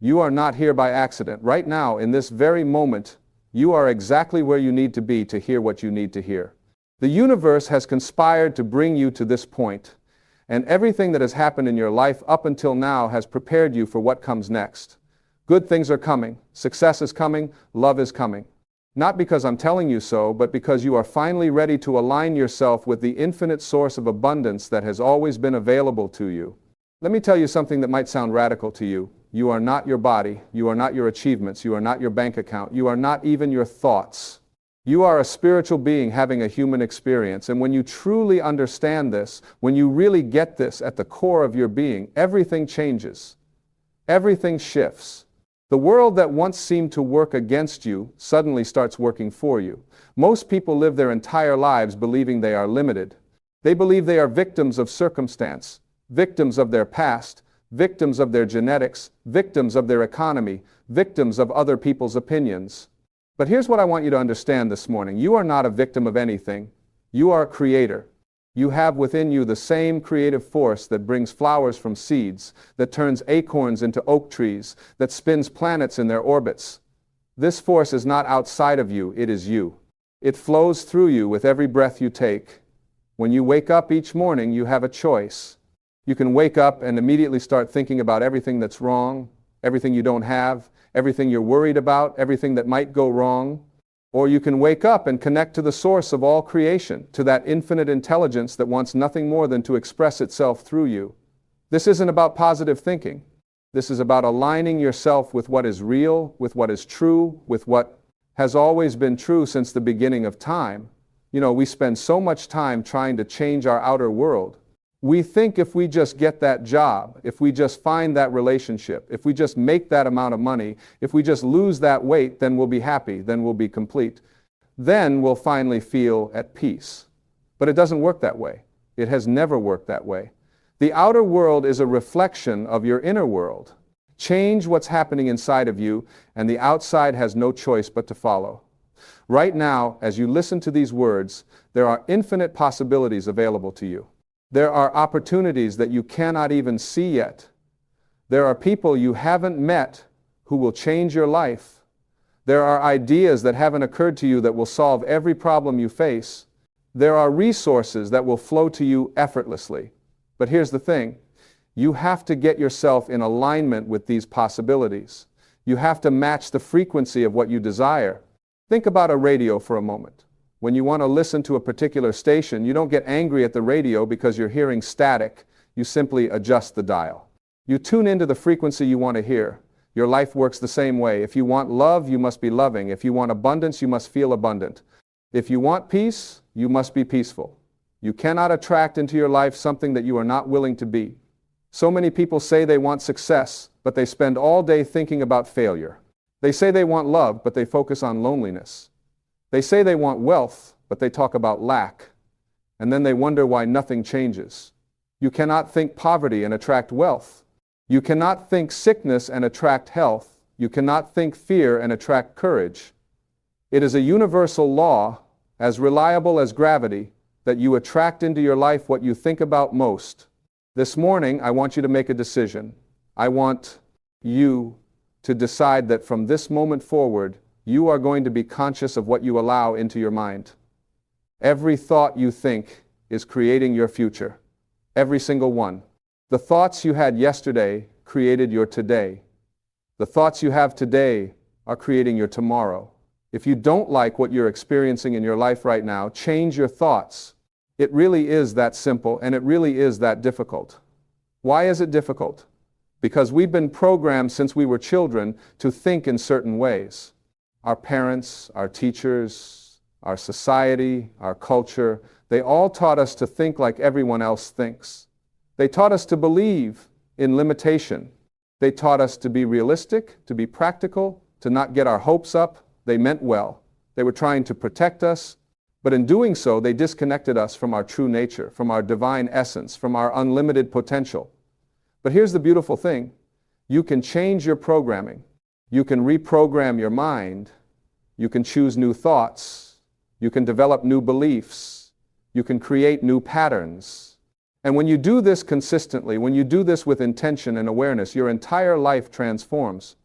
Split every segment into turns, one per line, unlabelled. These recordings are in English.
You are not here by accident. Right now, in this very moment, you are exactly where you need to be to hear what you need to hear. The universe has conspired to bring you to this point, and everything that has happened in your life up until now has prepared you for what comes next. Good things are coming, success is coming, love is coming. Not because I'm telling you so, but because you are finally ready to align yourself with the infinite source of abundance that has always been available to you. Let me tell you something that might sound radical to you. You are not your body, you are not your achievements, you are not your bank account, you are not even your thoughts. You are a spiritual being having a human experience, and when you truly understand this, when you really get this at the core of your being, everything changes. Everything shifts. The world that once seemed to work against you suddenly starts working for you. Most people live their entire lives believing they are limited. They believe they are victims of circumstance, victims of their past, victims of their genetics, victims of their economy, victims of other people's opinions. But here's what I want you to understand this morning. You are not a victim of anything. You are a creator. You have within you the same creative force that brings flowers from seeds, that turns acorns into oak trees, that spins planets in their orbits. This force is not outside of you, it is you. It flows through you with every breath you take. When you wake up each morning, you have a choice. You can wake up and immediately start thinking about everything that's wrong, everything you don't have, everything you're worried about, everything that might go wrong. Or you can wake up and connect to the source of all creation, to that infinite intelligence that wants nothing more than to express itself through you. This isn't about positive thinking. This is about aligning yourself with what is real, with what is true, with what has always been true since the beginning of time. You know, we spend so much time trying to change our outer world. We think if we just get that job, if we just find that relationship, if we just make that amount of money, if we just lose that weight, then we'll be happy, then we'll be complete. Then we'll finally feel at peace. But it doesn't work that way. It has never worked that way. The outer world is a reflection of your inner world. Change what's happening inside of you, and the outside has no choice but to follow. Right now, as you listen to these words, there are infinite possibilities available to you. There are opportunities that you cannot even see yet. There are people you haven't met who will change your life. There are ideas that haven't occurred to you that will solve every problem you face. There are resources that will flow to you effortlessly. But here's the thing. You have to get yourself in alignment with these possibilities. You have to match the frequency of what you desire. Think about a radio for a moment. When you want to listen to a particular station, you don't get angry at the radio because you're hearing static. You simply adjust the dial. You tune into the frequency you want to hear. Your life works the same way. If you want love, you must be loving. If you want abundance, you must feel abundant. If you want peace, you must be peaceful. You cannot attract into your life something that you are not willing to be. So many people say they want success, but they spend all day thinking about failure. They say they want love, but they focus on loneliness. They say they want wealth, but they talk about lack. And then they wonder why nothing changes. You cannot think poverty and attract wealth. You cannot think sickness and attract health. You cannot think fear and attract courage. It is a universal law, as reliable as gravity, that you attract into your life what you think about most. This morning, I want you to make a decision. I want you to decide that from this moment forward, you are going to be conscious of what you allow into your mind. Every thought you think is creating your future. Every single one. The thoughts you had yesterday created your today. The thoughts you have today are creating your tomorrow. If you don't like what you're experiencing in your life right now, change your thoughts. It really is that simple, and it really is that difficult. Why is it difficult? Because we've been programmed since we were children to think in certain ways. Our parents, our teachers, our society, our culture, they all taught us to think like everyone else thinks. They taught us to believe in limitation. They taught us to be realistic, to be practical, to not get our hopes up. They meant well. They were trying to protect us, but in doing so, they disconnected us from our true nature, from our divine essence, from our unlimited potential. But here's the beautiful thing. You can change your programming. You can reprogram your mind. You can choose new thoughts. You can develop new beliefs. You can create new patterns. And when you do this consistently, when you do this with intention and awareness, your entire life transforms.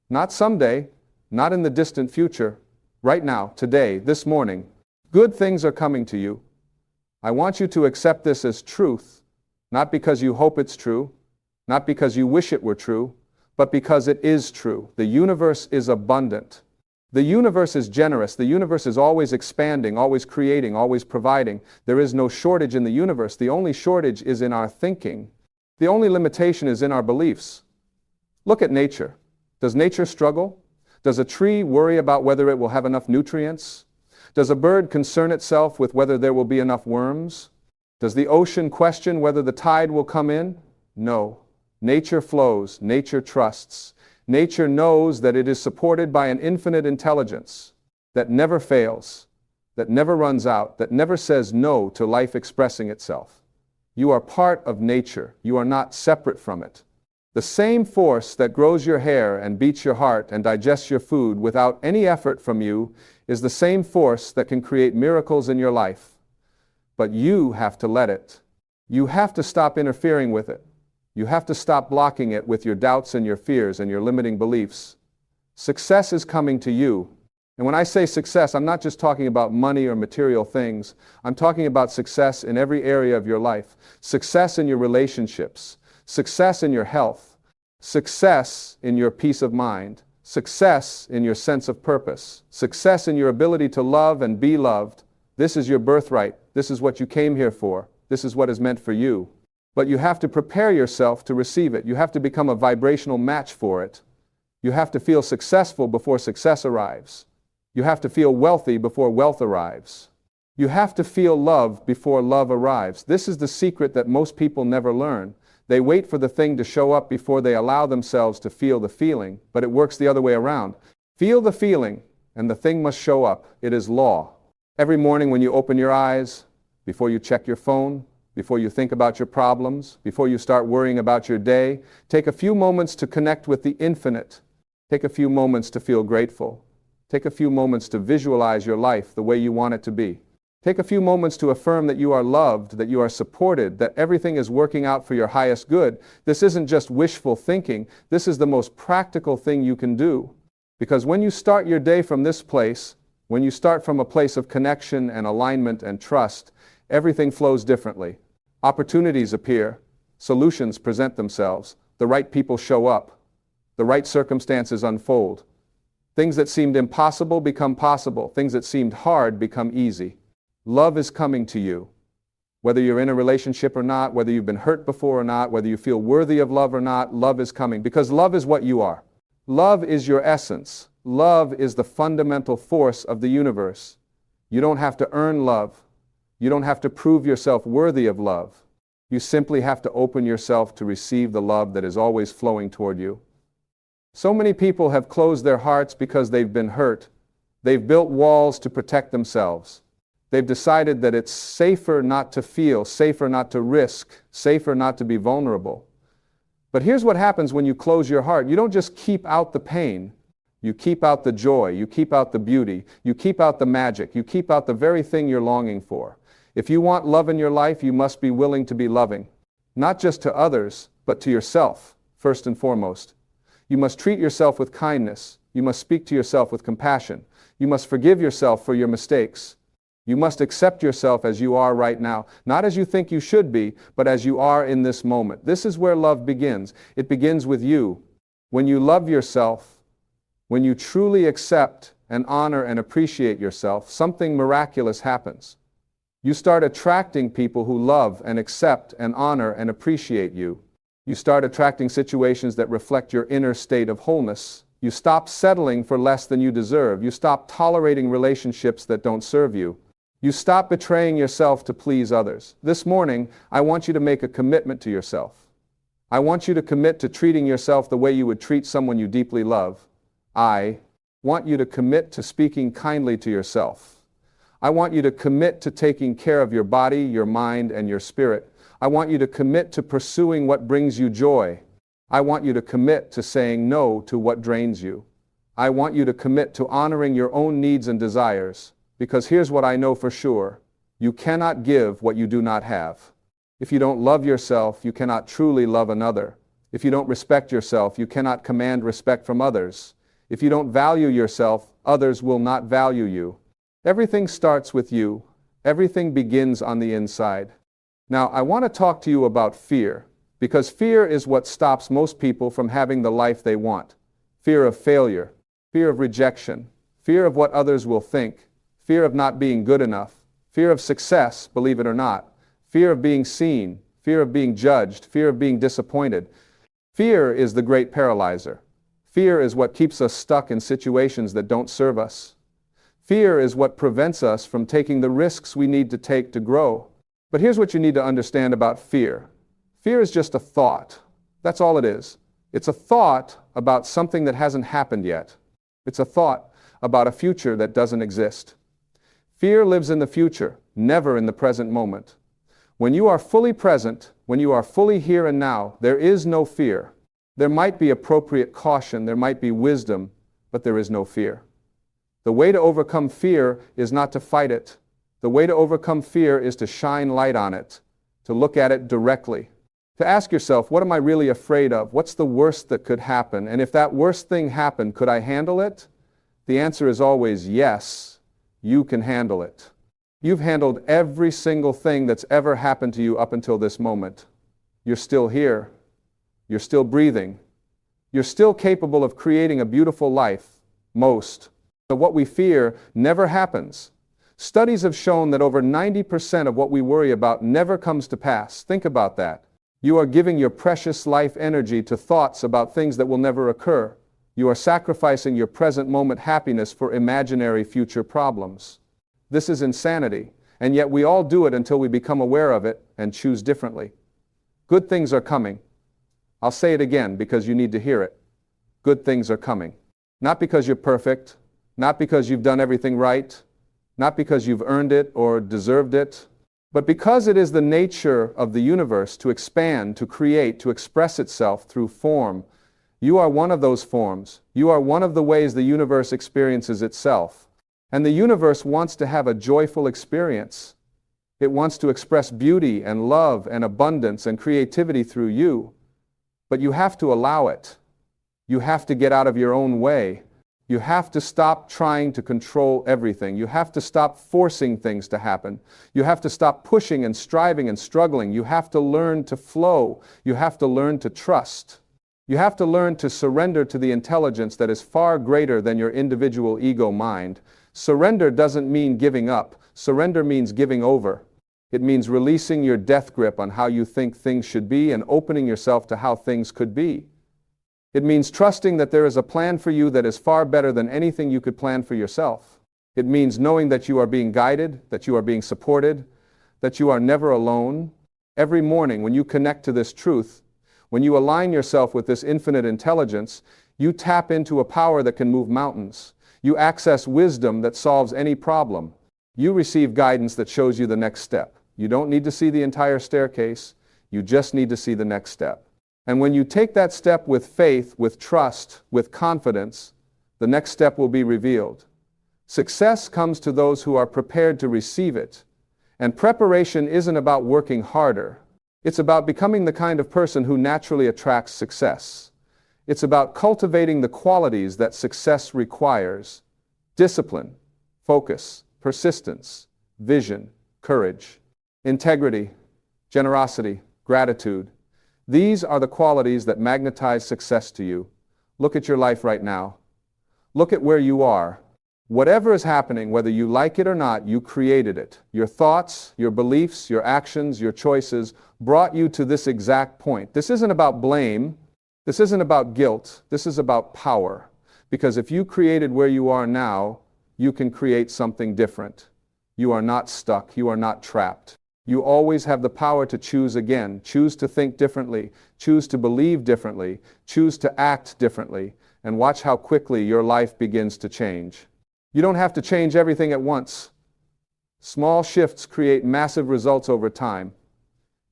Not someday, not in the distant future, right now, today, this morning. Good things are coming to you. I want you to accept this as truth, not because you hope it's true, not because you wish it were true, but because it is true. The universe is abundant. The universe is generous. The universe is always expanding, always creating, always providing. There is no shortage in the universe. The only shortage is in our thinking. The only limitation is in our beliefs. Look at nature. Does nature struggle? Does a tree worry about whether it will have enough nutrients? Does a bird concern itself with whether there will be enough worms? Does the ocean question whether the tide will come in? No. Nature flows. Nature trusts. Nature knows that it is supported by an infinite intelligence that never fails, that never runs out, that never says no to life expressing itself. You are part of nature. You are not separate from it. The same force that grows your hair and beats your heart and digests your food without any effort from you is the same force that can create miracles in your life. But you have to let it. You have to stop interfering with it. You have to stop blocking it with your doubts and your fears and your limiting beliefs. Success is coming to you. And when I say success, I'm not just talking about money or material things. I'm talking about success in every area of your life. Success in your relationships. Success in your health. Success in your peace of mind. Success in your sense of purpose. Success in your ability to love and be loved. This is your birthright. This is what you came here for. This is what is meant for you. But you have to prepare yourself to receive it. You have to become a vibrational match for it. You have to feel successful before success arrives. You have to feel wealthy before wealth arrives. You have to feel love before love arrives. This is the secret that most people never learn. They wait for the thing to show up before they allow themselves to feel the feeling, but it works the other way around. Feel the feeling, and the thing must show up. It is law. Every morning when you open your eyes, before you check your phone, before you think about your problems, before you start worrying about your day, take a few moments to connect with the infinite. Take a few moments to feel grateful. Take a few moments to visualize your life the way you want it to be. Take a few moments to affirm that you are loved, that you are supported, that everything is working out for your highest good. This isn't just wishful thinking. This is the most practical thing you can do. Because when you start your day from this place, when you start from a place of connection and alignment and trust, everything flows differently. Opportunities appear. Solutions present themselves. The right people show up. The right circumstances unfold. Things that seemed impossible become possible. Things that seemed hard become easy. Love is coming to you. Whether you're in a relationship or not, whether you've been hurt before or not, whether you feel worthy of love or not, love is coming. Because love is what you are. Love is your essence. Love is the fundamental force of the universe. You don't have to earn love. You don't have to prove yourself worthy of love. You simply have to open yourself to receive the love that is always flowing toward you. So many people have closed their hearts because they've been hurt. They've built walls to protect themselves. They've decided that it's safer not to feel, safer not to risk, safer not to be vulnerable. But here's what happens when you close your heart. You don't just keep out the pain. You keep out the joy. You keep out the beauty. You keep out the magic. You keep out the very thing you're longing for. If you want love in your life, you must be willing to be loving. Not just to others, but to yourself, first and foremost. You must treat yourself with kindness. You must speak to yourself with compassion. You must forgive yourself for your mistakes. You must accept yourself as you are right now, not as you think you should be, but as you are in this moment. This is where love begins. It begins with you. When you love yourself, when you truly accept and honor and appreciate yourself, something miraculous happens. You start attracting people who love and accept and honor and appreciate you. You start attracting situations that reflect your inner state of wholeness. You stop settling for less than you deserve. You stop tolerating relationships that don't serve you. You stop betraying yourself to please others. This morning, I want you to make a commitment to yourself. I want you to commit to treating yourself the way you would treat someone you deeply love. I want you to commit to speaking kindly to yourself. I want you to commit to taking care of your body, your mind, and your spirit. I want you to commit to pursuing what brings you joy. I want you to commit to saying no to what drains you. I want you to commit to honoring your own needs and desires. Because here's what I know for sure. You cannot give what you do not have. If you don't love yourself, you cannot truly love another. If you don't respect yourself, you cannot command respect from others. If you don't value yourself, others will not value you. Everything starts with you. Everything begins on the inside. Now, I want to talk to you about fear, because fear is what stops most people from having the life they want. Fear of failure, fear of rejection, fear of what others will think, fear of not being good enough, fear of success, believe it or not, fear of being seen, fear of being judged, fear of being disappointed. Fear is the great paralyzer. Fear is what keeps us stuck in situations that don't serve us. Fear is what prevents us from taking the risks we need to take to grow. But here's what you need to understand about fear. Fear is just a thought. That's all it is. It's a thought about something that hasn't happened yet. It's a thought about a future that doesn't exist. Fear lives in the future, never in the present moment. When you are fully present, when you are fully here and now, there is no fear. There might be appropriate caution, there might be wisdom, but there is no fear. The way to overcome fear is not to fight it. The way to overcome fear is to shine light on it, to look at it directly, to ask yourself, what am I really afraid of? What's the worst that could happen? And if that worst thing happened, could I handle it? The answer is always yes, you can handle it. You've handled every single thing that's ever happened to you up until this moment. You're still here. You're still breathing. You're still capable of creating a beautiful life. Most. But what we fear never happens. Studies have shown that over 90% of what we worry about never comes to pass. Think about that. You are giving your precious life energy to thoughts about things that will never occur. You are sacrificing your present moment happiness for imaginary future problems. This is insanity, and yet we all do it until we become aware of it and choose differently. Good things are coming. I'll say it again because you need to hear it. Good things are coming. Not because you're perfect, not because you've done everything right, not because you've earned it or deserved it, but because it is the nature of the universe to expand, to create, to express itself through form. You are one of those forms. You are one of the ways the universe experiences itself. And the universe wants to have a joyful experience. It wants to express beauty and love and abundance and creativity through you. But you have to allow it. You have to get out of your own way. You have to stop trying to control everything. You have to stop forcing things to happen. You have to stop pushing and striving and struggling. You have to learn to flow. You have to learn to trust. You have to learn to surrender to the intelligence that is far greater than your individual ego mind. Surrender doesn't mean giving up. Surrender means giving over. It means releasing your death grip on how you think things should be and opening yourself to how things could be. It means trusting that there is a plan for you that is far better than anything you could plan for yourself. It means knowing that you are being guided, that you are being supported, that you are never alone. Every morning when you connect to this truth, when you align yourself with this infinite intelligence, you tap into a power that can move mountains. You access wisdom that solves any problem. You receive guidance that shows you the next step. You don't need to see the entire staircase. You just need to see the next step. And when you take that step with faith, with trust, with confidence, the next step will be revealed. Success comes to those who are prepared to receive it. And preparation isn't about working harder. It's about becoming the kind of person who naturally attracts success. It's about cultivating the qualities that success requires: discipline, focus, persistence, vision, courage, integrity, generosity, gratitude. These are the qualities that magnetize success to you. Look at your life right now. Look at where you are. Whatever is happening, whether you like it or not, you created it. Your thoughts, your beliefs, your actions, your choices brought you to this exact point. This isn't about blame. This isn't about guilt. This is about power. Because if you created where you are now, you can create something different. You are not stuck. You are not trapped. You always have the power to choose again, choose to think differently, choose to believe differently, choose to act differently, and watch how quickly your life begins to change. You don't have to change everything at once. Small shifts create massive results over time.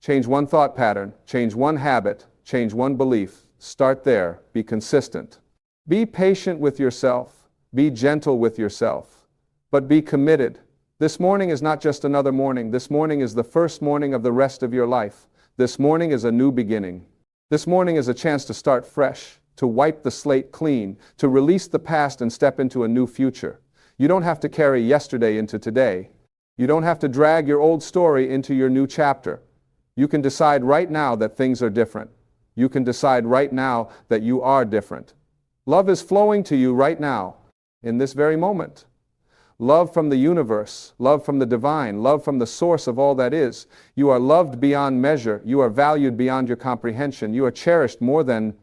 Change one thought pattern, change one habit, change one belief. Start there. Be consistent. Be patient with yourself. Be gentle with yourself. But be committed. This morning is not just another morning. This morning is the first morning of the rest of your life. This morning is a new beginning. This morning is a chance to start fresh, to wipe the slate clean, to release the past and step into a new future. You don't have to carry yesterday into today. You don't have to drag your old story into your new chapter. You can decide right now that things are different. You can decide right now that you are different. Love is flowing to you right now, in this very moment. Love from the universe, love from the divine, love from the source of all that is. You are loved beyond measure. You are valued beyond your comprehension. You are cherished more than,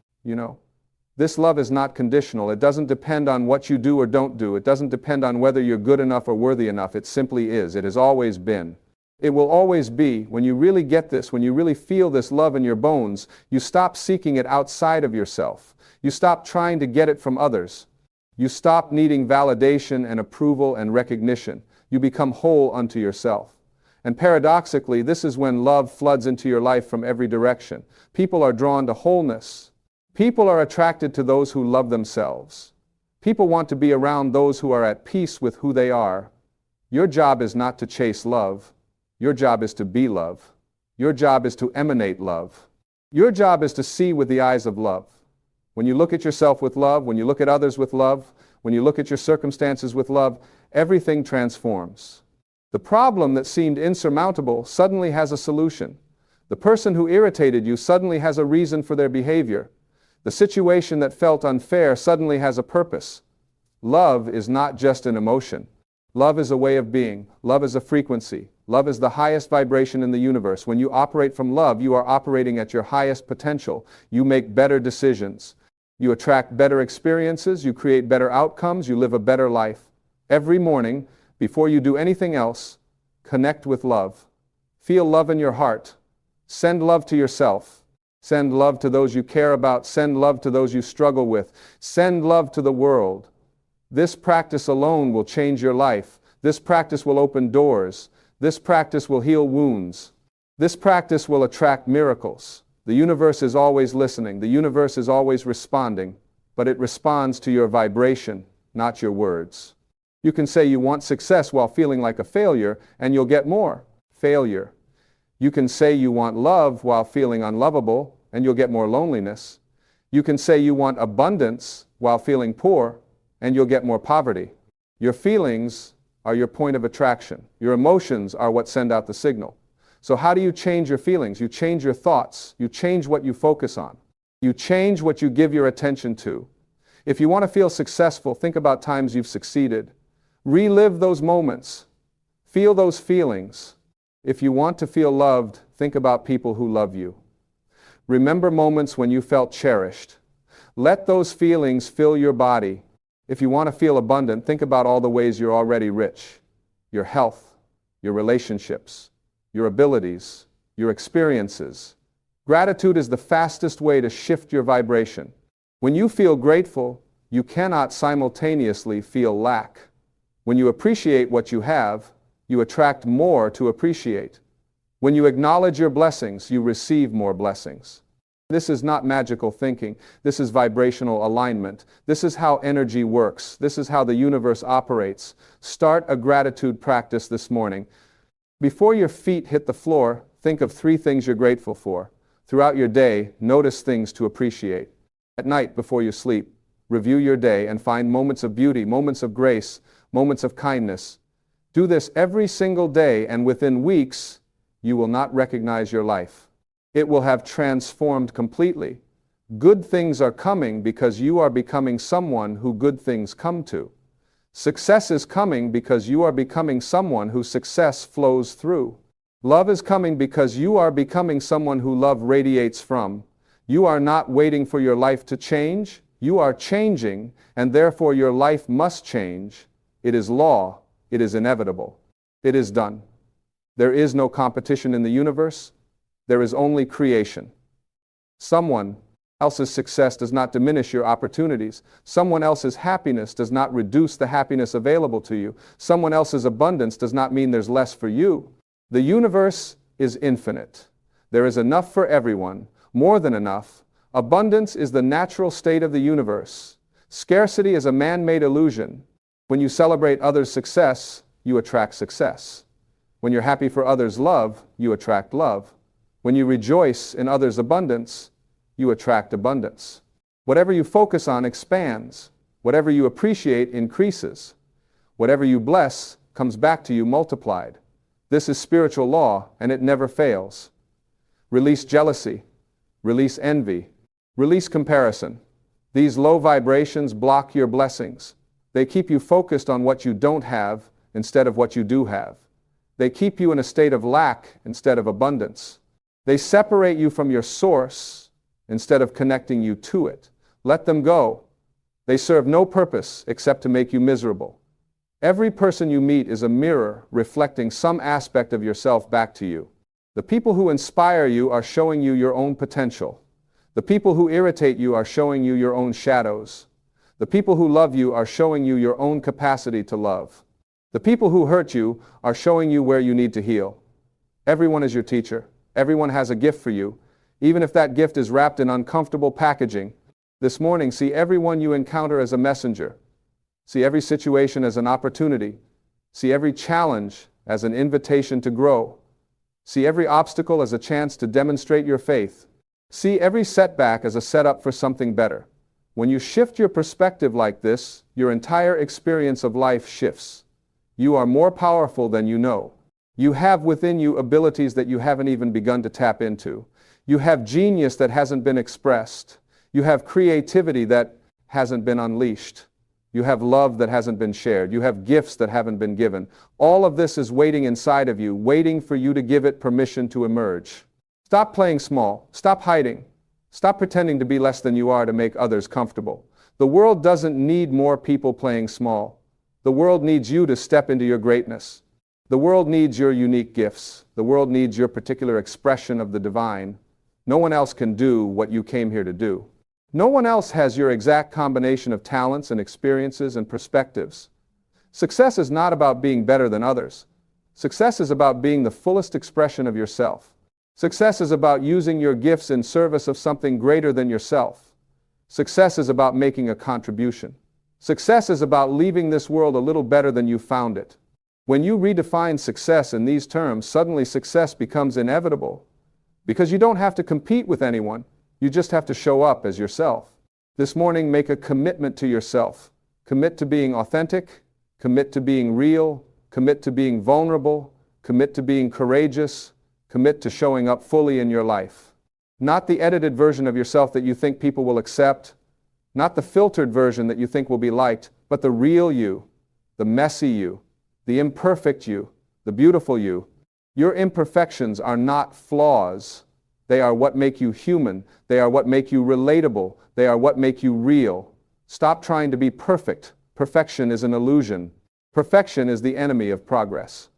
This love is not conditional. It doesn't depend on what you do or don't do. It doesn't depend on whether you're good enough or worthy enough. It simply is. It has always been. It will always be. When you really get this, when you really feel this love in your bones, you stop seeking it outside of yourself. You stop trying to get it from others. You stop needing validation and approval and recognition. You become whole unto yourself. And paradoxically, this is when love floods into your life from every direction. People are drawn to wholeness. People are attracted to those who love themselves. People want to be around those who are at peace with who they are. Your job is not to chase love. Your job is to be love. Your job is to emanate love. Your job is to see with the eyes of love. When you look at yourself with love, when you look at others with love, when you look at your circumstances with love, everything transforms. The problem that seemed insurmountable suddenly has a solution. The person who irritated you suddenly has a reason for their behavior. The situation that felt unfair suddenly has a purpose. Love is not just an emotion. Love is a way of being. Love is a frequency. Love is the highest vibration in the universe. When you operate from love, you are operating at your highest potential. You make better decisions. You attract better experiences, you create better outcomes, you live a better life. Every morning, before you do anything else, connect with love. Feel love in your heart. Send love to yourself. Send love to those you care about. Send love to those you struggle with. Send love to the world. This practice alone will change your life. This practice will open doors. This practice will heal wounds. This practice will attract miracles. The universe is always listening. The universe is always responding, but it responds to your vibration, not your words. You can say you want success while feeling like a failure, and you'll get more failure. You can say you want love while feeling unlovable, and you'll get more loneliness. You can say you want abundance while feeling poor, and you'll get more poverty. Your feelings are your point of attraction. Your emotions are what send out the signal. So how do you change your feelings? You change your thoughts. You change what you focus on. You change what you give your attention to. If you want to feel successful, think about times you've succeeded. Relive those moments. Feel those feelings. If you want to feel loved, think about people who love you. Remember moments when you felt cherished. Let those feelings fill your body. If you want to feel abundant, think about all the ways you're already rich. Your health, your relationships, your abilities, your experiences. Gratitude is the fastest way to shift your vibration. When you feel grateful, you cannot simultaneously feel lack. When you appreciate what you have, you attract more to appreciate. When you acknowledge your blessings, you receive more blessings. This is not magical thinking. This is vibrational alignment. This is how energy works. This is how the universe operates. Start a gratitude practice this morning. Before your feet hit the floor, think of 3 things you're grateful for. Throughout your day, notice things to appreciate. At night, before you sleep, review your day and find moments of beauty, moments of grace, moments of kindness. Do this every single day, and within weeks, you will not recognize your life. It will have transformed completely. Good things are coming because you are becoming someone who good things come to. Success is coming because you are becoming someone who success flows through. Love is coming because you are becoming someone who love radiates from. You are not waiting for your life to change. You are changing, and therefore your life must change. It is law. It is inevitable. It is done. There is no competition in the universe. There is only creation. Someone else's success does not diminish your opportunities. Someone else's happiness does not reduce the happiness available to you. Someone else's abundance does not mean there's less for you. The universe is infinite. There is enough for everyone, more than enough. Abundance is the natural state of the universe. Scarcity is a man-made illusion. When you celebrate others' success, you attract success. When you're happy for others' love, you attract love. When you rejoice in others' abundance, you attract abundance. Whatever you focus on expands. Whatever you appreciate increases. Whatever you bless comes back to you multiplied. This is spiritual law, and it never fails. Release jealousy. Release envy. Release comparison. These low vibrations block your blessings. They keep you focused on what you don't have instead of what you do have. They keep you in a state of lack instead of abundance. They separate you from your source instead of connecting you to it. Let them go. They serve no purpose except to make you miserable. Every person you meet is a mirror reflecting some aspect of yourself back to you. The people who inspire you are showing you your own potential. The people who irritate you are showing you your own shadows. The people who love you are showing you your own capacity to love. The people who hurt you are showing you where you need to heal. Everyone is your teacher. Everyone has a gift for you, even if that gift is wrapped in uncomfortable packaging. This morning, see everyone you encounter as a messenger. See every situation as an opportunity. See every challenge as an invitation to grow. See every obstacle as a chance to demonstrate your faith. See every setback as a setup for something better. When you shift your perspective like this, your entire experience of life shifts. You are more powerful than you know. You have within you abilities that you haven't even begun to tap into. You have genius that hasn't been expressed. You have creativity that hasn't been unleashed. You have love that hasn't been shared. You have gifts that haven't been given. All of this is waiting inside of you, waiting for you to give it permission to emerge. Stop playing small. Stop hiding. Stop pretending to be less than you are to make others comfortable. The world doesn't need more people playing small. The world needs you to step into your greatness. The world needs your unique gifts. The world needs your particular expression of the divine. No one else can do what you came here to do. No one else has your exact combination of talents and experiences and perspectives. Success is not about being better than others. Success is about being the fullest expression of yourself. Success is about using your gifts in service of something greater than yourself. Success is about making a contribution. Success is about leaving this world a little better than you found it. When you redefine success in these terms, suddenly success becomes inevitable. Because you don't have to compete with anyone, you just have to show up as yourself. This morning, make a commitment to yourself. Commit to being authentic, commit to being real, commit to being vulnerable, commit to being courageous, commit to showing up fully in your life. Not the edited version of yourself that you think people will accept, not the filtered version that you think will be liked, but the real you, the messy you, the imperfect you, the beautiful you. Your imperfections are not flaws. They are what make you human. They are what make you relatable. They are what make you real. Stop trying to be perfect. Perfection is an illusion. Perfection is the enemy of progress.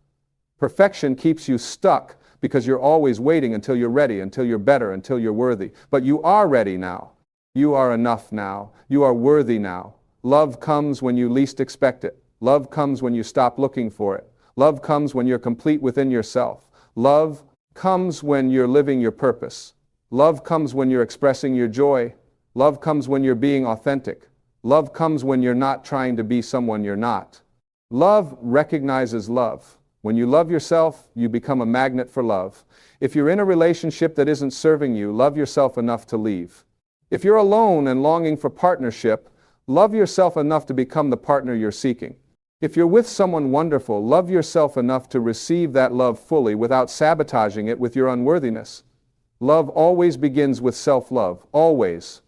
Perfection keeps you stuck because you're always waiting until you're ready, until you're better, until you're worthy. But you are ready now. You are enough now. You are worthy now. Love comes when you least expect it. Love comes when you stop looking for it. Love comes when you're complete within yourself. Love comes when you're living your purpose. Love comes when you're expressing your joy. Love comes when you're being authentic. Love comes when you're not trying to be someone you're not. Love recognizes love. When you love yourself, you become a magnet for love. If you're in a relationship that isn't serving you, love yourself enough to leave. If you're alone and longing for partnership, love yourself enough to become the partner you're seeking. If you're with someone wonderful, love yourself enough to receive that love fully without sabotaging it with your unworthiness. Love always begins with self-love, always.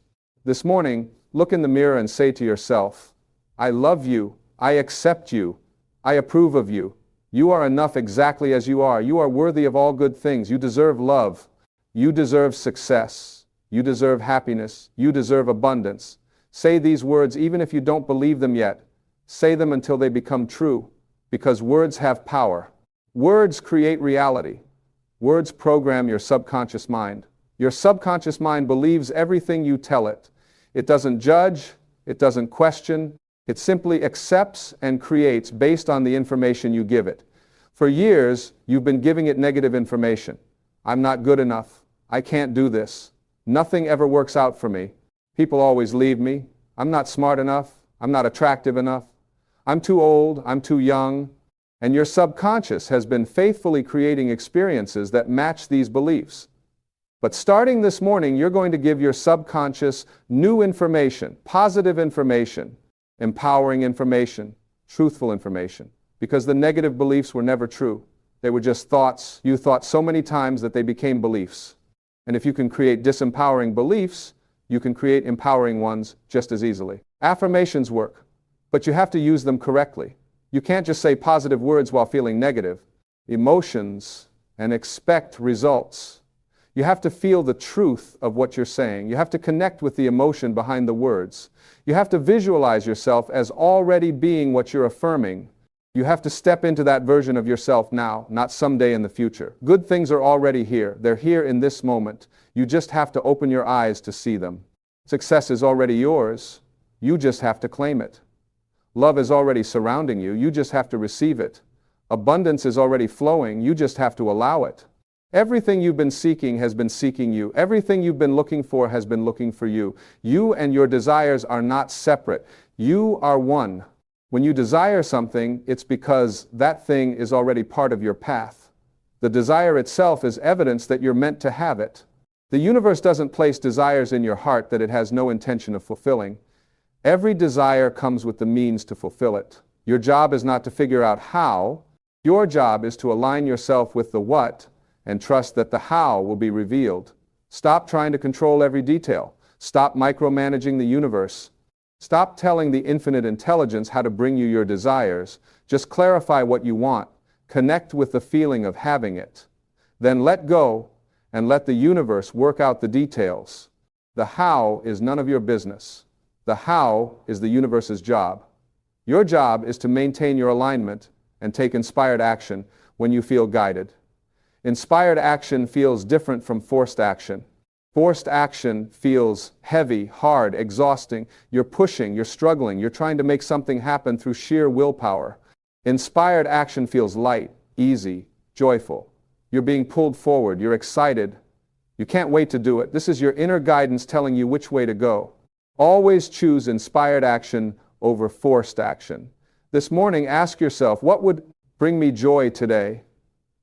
This morning, look in the mirror and say to yourself, I love you, I accept you, I approve of you. You are enough exactly as you are. You are worthy of all good things. You deserve love. You deserve success. You deserve happiness. You deserve abundance. Say these words even if you don't believe them yet. Say them until they become true, because words have power. Words create reality. Words program your subconscious mind. Your subconscious mind believes everything you tell it. It doesn't judge. It doesn't question. It simply accepts and creates based on the information you give it. For years, you've been giving it negative information. I'm not good enough. I can't do this. Nothing ever works out for me. People always leave me. I'm not smart enough. I'm not attractive enough. I'm too old. I'm too young. And your subconscious has been faithfully creating experiences that match these beliefs. But starting this morning, you're going to give your subconscious new information, positive information, empowering information, truthful information, because the negative beliefs were never true. They were just thoughts you thought so many times that they became beliefs. And if you can create disempowering beliefs, you can create empowering ones just as easily. Affirmations work, but you have to use them correctly. You can't just say positive words while feeling negative emotions and expect results. You have to feel the truth of what you're saying. You have to connect with the emotion behind the words. You have to visualize yourself as already being what you're affirming. You have to step into that version of yourself now, not someday in the future. Good things are already here. They're here in this moment. You just have to open your eyes to see them. Success is already yours. You just have to claim it. Love is already surrounding you. You just have to receive it. Abundance is already flowing. You just have to allow it. Everything you've been seeking has been seeking you. Everything you've been looking for has been looking for you. You and your desires are not separate. You are one. When you desire something, it's because that thing is already part of your path. The desire itself is evidence that you're meant to have it. The universe doesn't place desires in your heart that it has no intention of fulfilling. Every desire comes with the means to fulfill it. Your job is not to figure out how. Your job is to align yourself with the what and trust that the how will be revealed. Stop trying to control every detail. Stop micromanaging the universe. Stop telling the infinite intelligence how to bring you your desires. Just clarify what you want. Connect with the feeling of having it. Then let go and let the universe work out the details. The how is none of your business. The how is the universe's job. Your job is to maintain your alignment and take inspired action when you feel guided. Inspired action feels different from forced action. Forced action feels heavy, hard, exhausting. You're pushing, you're struggling, you're trying to make something happen through sheer willpower. Inspired action feels light, easy, joyful. You're being pulled forward, you're excited. You can't wait to do it. This is your inner guidance telling you which way to go. Always choose inspired action over forced action. This morning, ask yourself, what would bring me joy today?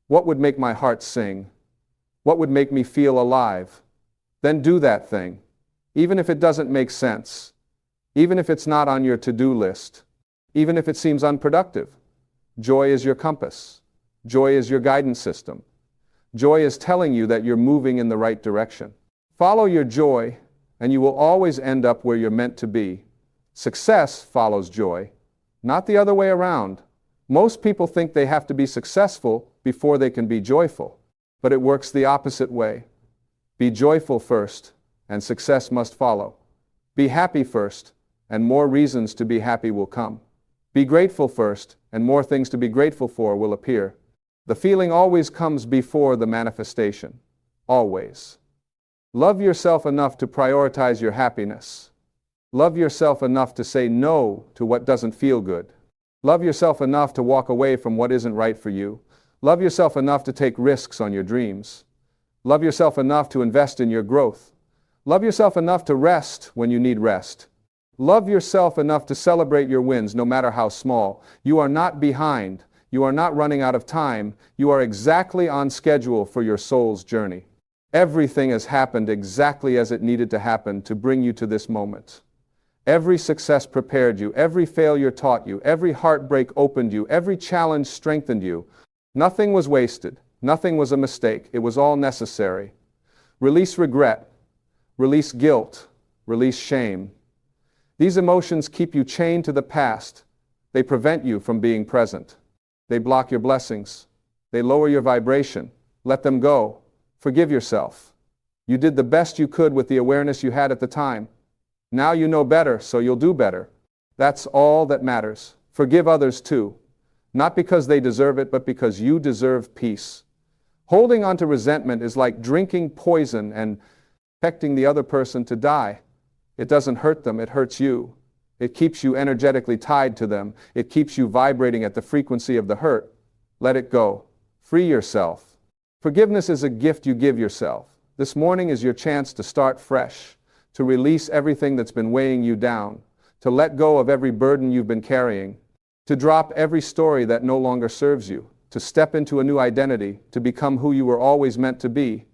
What would make my heart sing? What would make me feel alive? Then do that thing, even if it doesn't make sense, even if it's not on your to-do list, even if it seems unproductive. Joy is your compass. Joy is your guidance system. Joy is telling you that you're moving in the right direction. Follow your joy, and you will always end up where you're meant to be. Success follows joy, not the other way around. Most people think they have to be successful before they can be joyful, but it works the opposite way. Be joyful first, and success must follow. Be happy first, and more reasons to be happy will come. Be grateful first, and more things to be grateful for will appear. The feeling always comes before the manifestation. Always. Love yourself enough to prioritize your happiness. Love yourself enough to say no to what doesn't feel good. Love yourself enough to walk away from what isn't right for you. Love yourself enough to take risks on your dreams. Love yourself enough to invest in your growth. Love yourself enough to rest when you need rest. Love yourself enough to celebrate your wins, no matter how small. You are not behind. You are not running out of time. You are exactly on schedule for your soul's journey. Everything has happened exactly as it needed to happen to bring you to this moment. Every success prepared you. Every failure taught you. Every heartbreak opened you. Every challenge strengthened you. Nothing was wasted. Nothing was a mistake. It was all necessary. Release regret. Release guilt. Release shame. These emotions keep you chained to the past. They prevent you from being present. They block your blessings. They lower your vibration. Let them go. Forgive yourself. You did the best you could with the awareness you had at the time. Now you know better, so you'll do better. That's all that matters. Forgive others too. Not because they deserve it, but because you deserve peace. Holding on to resentment is like drinking poison and expecting the other person to die. It doesn't hurt them, it hurts you. It keeps you energetically tied to them. It keeps you vibrating at the frequency of the hurt. Let it go. Free yourself. Forgiveness is a gift you give yourself. This morning is your chance to start fresh, to release everything that's been weighing you down, to let go of every burden you've been carrying, to drop every story that no longer serves you, to step into a new identity, to become who you were always meant to be.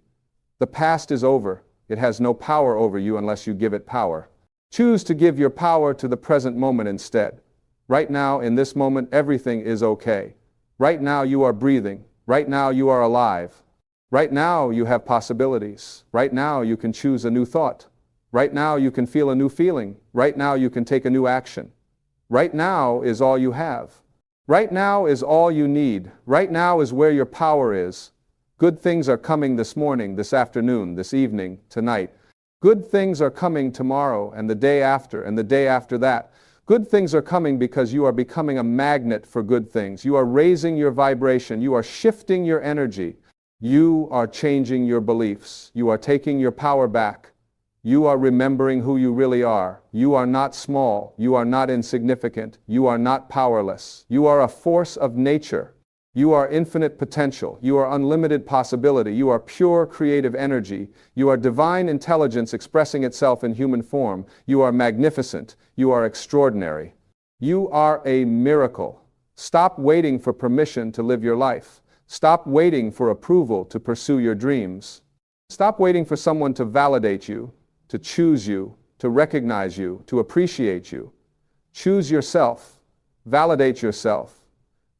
The past is over. It has no power over you unless you give it power. Choose to give your power to the present moment instead. Right now, in this moment, everything is okay. Right now, you are breathing. Right now, you are alive. Right now, you have possibilities. Right now, you can choose a new thought. Right now, you can feel a new feeling. Right now, you can take a new action. Right now is all you have. Right now is all you need. Right now is where your power is. Good things are coming this morning, this afternoon, this evening, tonight. Good things are coming tomorrow and the day after and the day after that. Good things are coming because you are becoming a magnet for good things. You are raising your vibration. You are shifting your energy. You are changing your beliefs. You are taking your power back. You are remembering who you really are. You are not small. You are not insignificant. You are not powerless. You are a force of nature. You are infinite potential. You are unlimited possibility. You are pure creative energy. You are divine intelligence expressing itself in human form. You are magnificent. You are extraordinary. You are a miracle. Stop waiting for permission to live your life. Stop waiting for approval to pursue your dreams. Stop waiting for someone to validate you, to choose you, to recognize you, to appreciate you. Choose yourself. Validate yourself.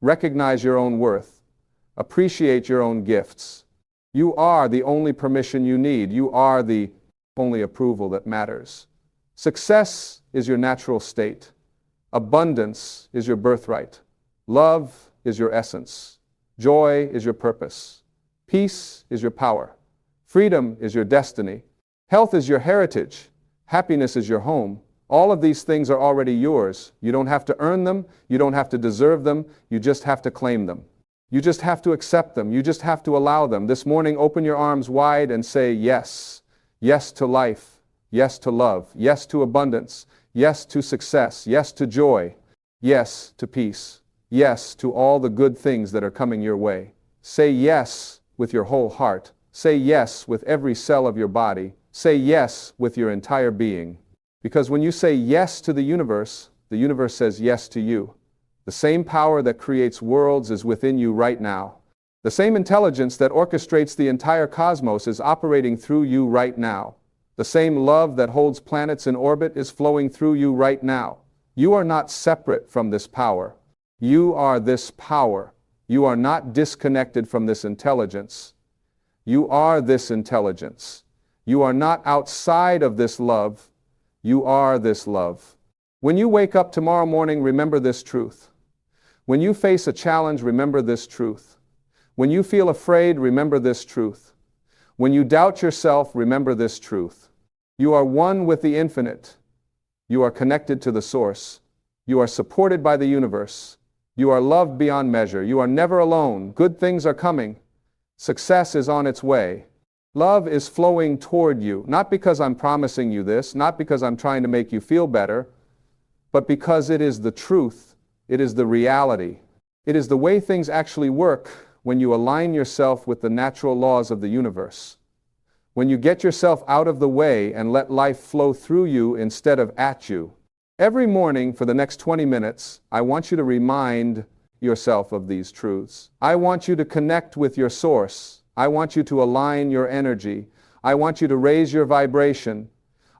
Recognize your own worth. Appreciate your own gifts. You are the only permission you need. You are the only approval that matters. Success is your natural state. Abundance is your birthright. Love is your essence. Joy is your purpose. Peace is your power. Freedom is your destiny. Health is your heritage. Happiness is your home. All of these things are already yours. You don't have to earn them. You don't have to deserve them. You just have to claim them. You just have to accept them. You just have to allow them. This morning, open your arms wide and say yes. Yes to life. Yes to love. Yes to abundance. Yes to success. Yes to joy. Yes to peace. Yes to all the good things that are coming your way. Say yes with your whole heart. Say yes with every cell of your body. Say yes with your entire being. Because when you say yes to the universe says yes to you. The same power that creates worlds is within you right now. The same intelligence that orchestrates the entire cosmos is operating through you right now. The same love that holds planets in orbit is flowing through you right now. You are not separate from this power. You are this power. You are not disconnected from this intelligence. You are this intelligence. You are not outside of this love. You are this love. When you wake up tomorrow morning, remember this truth. When you face a challenge, remember this truth. When you feel afraid, remember this truth. When you doubt yourself, remember this truth. You are one with the infinite. You are connected to the source. You are supported by the universe. You are loved beyond measure. You are never alone. Good things are coming. Success is on its way. Love is flowing toward you, not because I'm promising you this, not because I'm trying to make you feel better, but because it is the truth. It is the reality. It is the way things actually work when you align yourself with the natural laws of the universe. When you get yourself out of the way and let life flow through you instead of at you. Every morning for the next 20 minutes, I want you to remind yourself of these truths. I want you to connect with your source. I want you to align your energy. I want you to raise your vibration.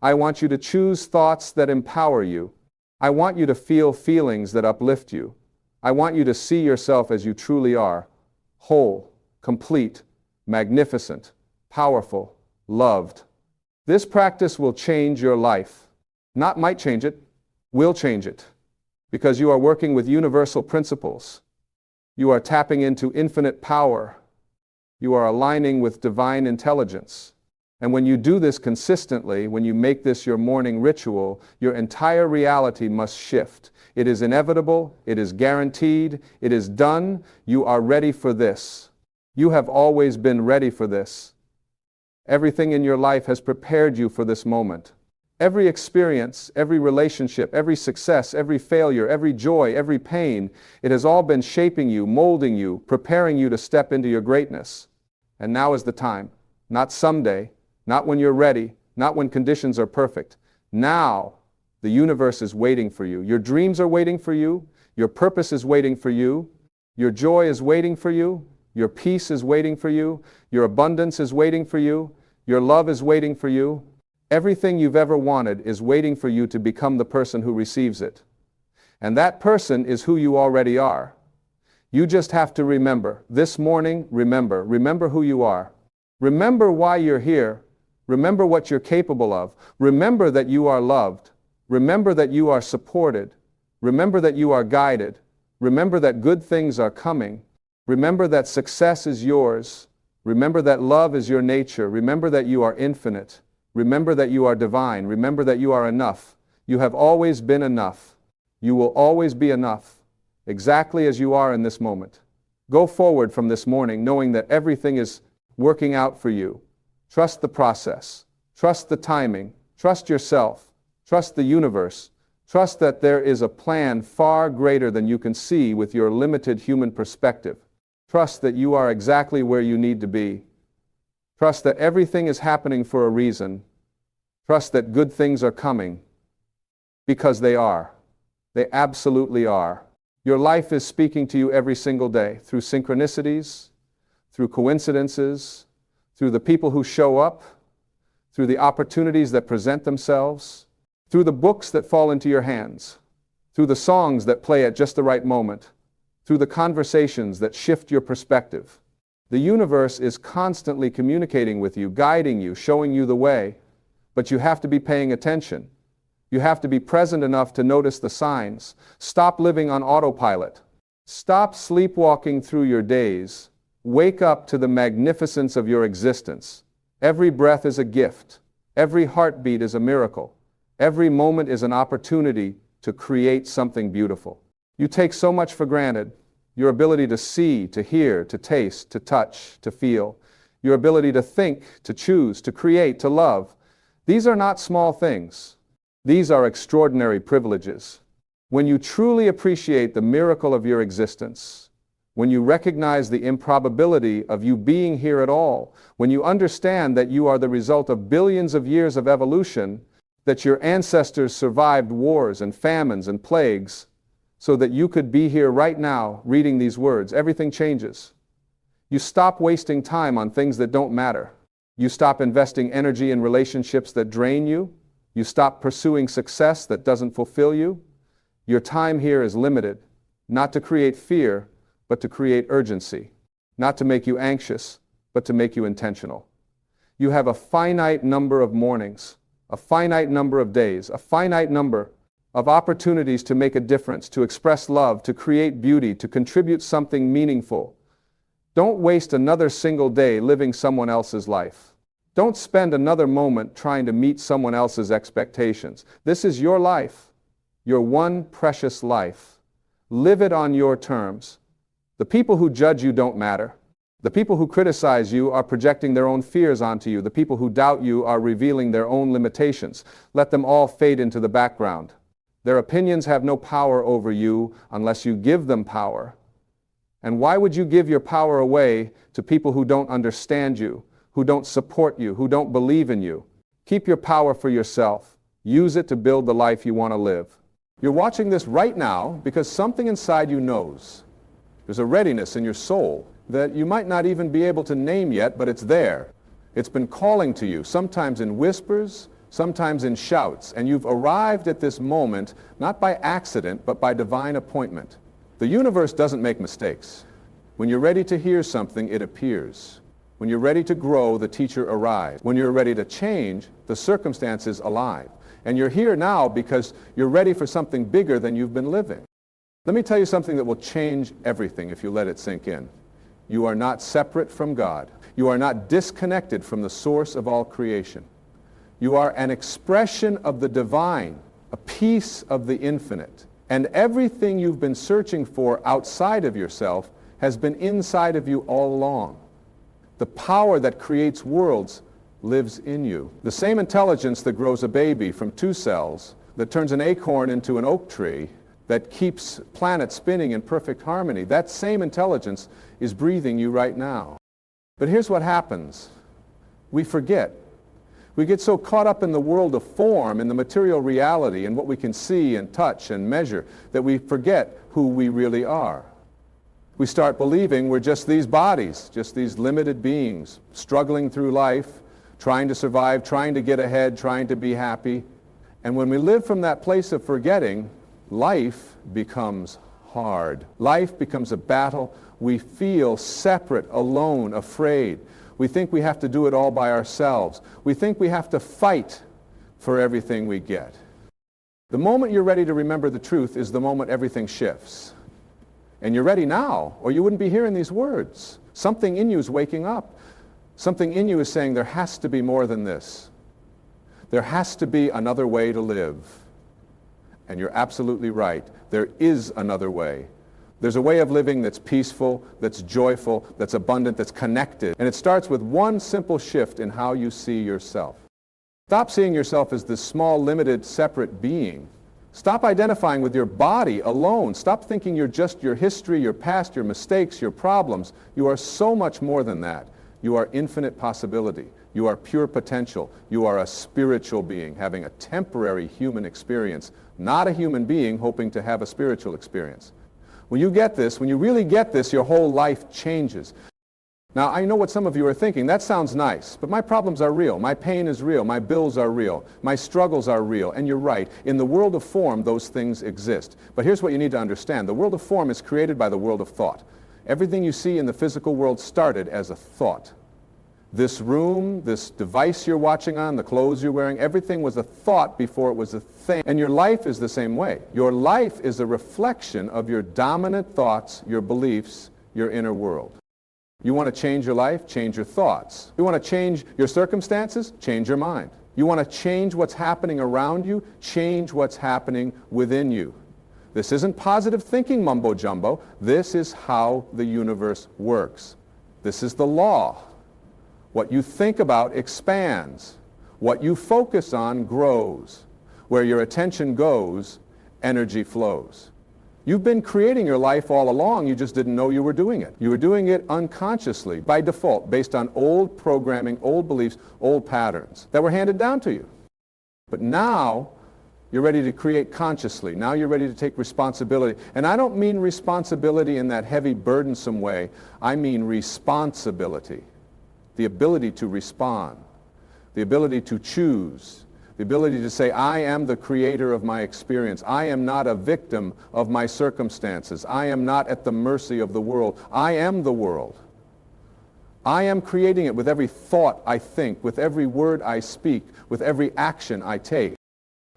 I want you to choose thoughts that empower you. I want you to feel feelings that uplift you. I want you to see yourself as you truly are, whole, complete, magnificent, powerful, loved. This practice will change your life. Not might change it, will change it. Because you are working with universal principles. You are tapping into infinite power. You are aligning with divine intelligence. And when you do this consistently, when you make this your morning ritual, your entire reality must shift. It is inevitable. It is guaranteed. It is done. You are ready for this. You have always been ready for this. Everything in your life has prepared you for this moment. Every experience, every relationship, every success, every failure, every joy, every pain, it has all been shaping you, molding you, preparing you to step into your greatness. And now is the time. Not someday, not when you're ready, not when conditions are perfect. Now, the universe is waiting for you. Your dreams are waiting for you. Your purpose is waiting for you. Your joy is waiting for you. Your peace is waiting for you. Your abundance is waiting for you. Your love is waiting for you. Everything you've ever wanted is waiting for you to become the person who receives it. And that person is who you already are. You just have to remember. This morning, remember who you are. Remember why you're here. Remember what you're capable of. Remember that you are loved. Remember that you are supported. Remember that you are guided. Remember that good things are coming. Remember that success is yours. Remember that love is your nature. Remember that you are infinite. Remember that you are divine. Remember that you are enough. You have always been enough. You will always be enough, exactly as you are in this moment. Go forward from this morning knowing that everything is working out for you. Trust the process. Trust the timing. Trust yourself. Trust the universe. Trust that there is a plan far greater than you can see with your limited human perspective. Trust that you are exactly where you need to be. Trust that everything is happening for a reason. Trust that good things are coming, because they are. They absolutely are. Your life is speaking to you every single day through synchronicities, through coincidences, through the people who show up, through the opportunities that present themselves, through the books that fall into your hands, through the songs that play at just the right moment, through the conversations that shift your perspective. The universe is constantly communicating with you, guiding you, showing you the way, but you have to be paying attention. You have to be present enough to notice the signs. Stop living on autopilot. Stop sleepwalking through your days. Wake up to the magnificence of your existence. Every breath is a gift. Every heartbeat is a miracle. Every moment is an opportunity to create something beautiful. You take so much for granted. Your ability to see, to hear, to taste, to touch, to feel. Your ability to think, to choose, to create, to love. These are not small things. These are extraordinary privileges. When you truly appreciate the miracle of your existence, when you recognize the improbability of you being here at all, when you understand that you are the result of billions of years of evolution, that your ancestors survived wars and famines and plagues, so that you could be here right now reading these words, everything changes. You stop wasting time on things that don't matter. You stop investing energy in relationships that drain you. You stop pursuing success that doesn't fulfill you. Your time here is limited, not to create fear, but to create urgency, not to make you anxious, but to make you intentional. You have a finite number of mornings, a finite number of days, a finite number of opportunities to make a difference, to express love, to create beauty, to contribute something meaningful. Don't waste another single day living someone else's life. Don't spend another moment trying to meet someone else's expectations. This is your life, your one precious life. Live it on your terms. The people who judge you don't matter. The people who criticize you are projecting their own fears onto you. The people who doubt you are revealing their own limitations. Let them all fade into the background. Their opinions have no power over you unless you give them power. And why would you give your power away to people who don't understand you, who don't support you, who don't believe in you? Keep your power for yourself. Use it to build the life you want to live. You're watching this right now because something inside you knows. There's a readiness in your soul that you might not even be able to name yet, but it's there. It's been calling to you, sometimes in whispers, sometimes in shouts, and you've arrived at this moment not by accident, but by divine appointment. The universe doesn't make mistakes. When you're ready to hear something, it appears. When you're ready to grow, the teacher arrives. When you're ready to change, the circumstances align. And you're here now because you're ready for something bigger than you've been living. Let me tell you something that will change everything if you let it sink in. You are not separate from God. You are not disconnected from the source of all creation. You are an expression of the divine, a piece of the infinite. And everything you've been searching for outside of yourself has been inside of you all along. The power that creates worlds lives in you. The same intelligence that grows a baby from 2 cells, that turns an acorn into an oak tree, that keeps planets spinning in perfect harmony, that same intelligence is breathing you right now. But here's what happens. We forget. We get so caught up in the world of form, in the material reality, and what we can see and touch and measure, that we forget who we really are. We start believing we're just these bodies, just these limited beings, struggling through life, trying to survive, trying to get ahead, trying to be happy. And when we live from that place of forgetting, life becomes hard. Life becomes a battle. We feel separate, alone, afraid. We think we have to do it all by ourselves. We think we have to fight for everything we get. The moment you're ready to remember the truth is the moment everything shifts. And you're ready now, or you wouldn't be hearing these words. Something in you is waking up. Something in you is saying there has to be more than this. There has to be another way to live. And you're absolutely right. There is another way. There's a way of living that's peaceful, that's joyful, that's abundant, that's connected. And it starts with one simple shift in how you see yourself. Stop seeing yourself as this small, limited, separate being. Stop identifying with your body alone. Stop thinking you're just your history, your past, your mistakes, your problems. You are so much more than that. You are infinite possibility. You are pure potential. You are a spiritual being having a temporary human experience, not a human being hoping to have a spiritual experience. When you get this, when you really get this, your whole life changes. Now, I know what some of you are thinking. That sounds nice, but my problems are real. My pain is real. My bills are real. My struggles are real. And you're right. In the world of form, those things exist. But here's what you need to understand. The world of form is created by the world of thought. Everything you see in the physical world started as a thought. This room, this device you're watching on, the clothes you're wearing, everything was a thought before it was a thing. And your life is the same way. Your life is a reflection of your dominant thoughts, your beliefs, your inner world. You want to change your life? Change your thoughts. You want to change your circumstances? Change your mind. You want to change what's happening around you? Change what's happening within you. This isn't positive thinking mumbo jumbo. This is how the universe works. This is the law. What you think about expands. What you focus on grows. Where your attention goes, energy flows. You've been creating your life all along, you just didn't know you were doing it. You were doing it unconsciously, by default, based on old programming, old beliefs, old patterns that were handed down to you. But now, you're ready to create consciously. Now you're ready to take responsibility. And I don't mean responsibility in that heavy, burdensome way. I mean responsibility. The ability to respond. The ability to choose. The ability to say, I am the creator of my experience. I am not a victim of my circumstances. I am not at the mercy of the world. I am the world. I am creating it with every thought I think, with every word I speak, with every action I take.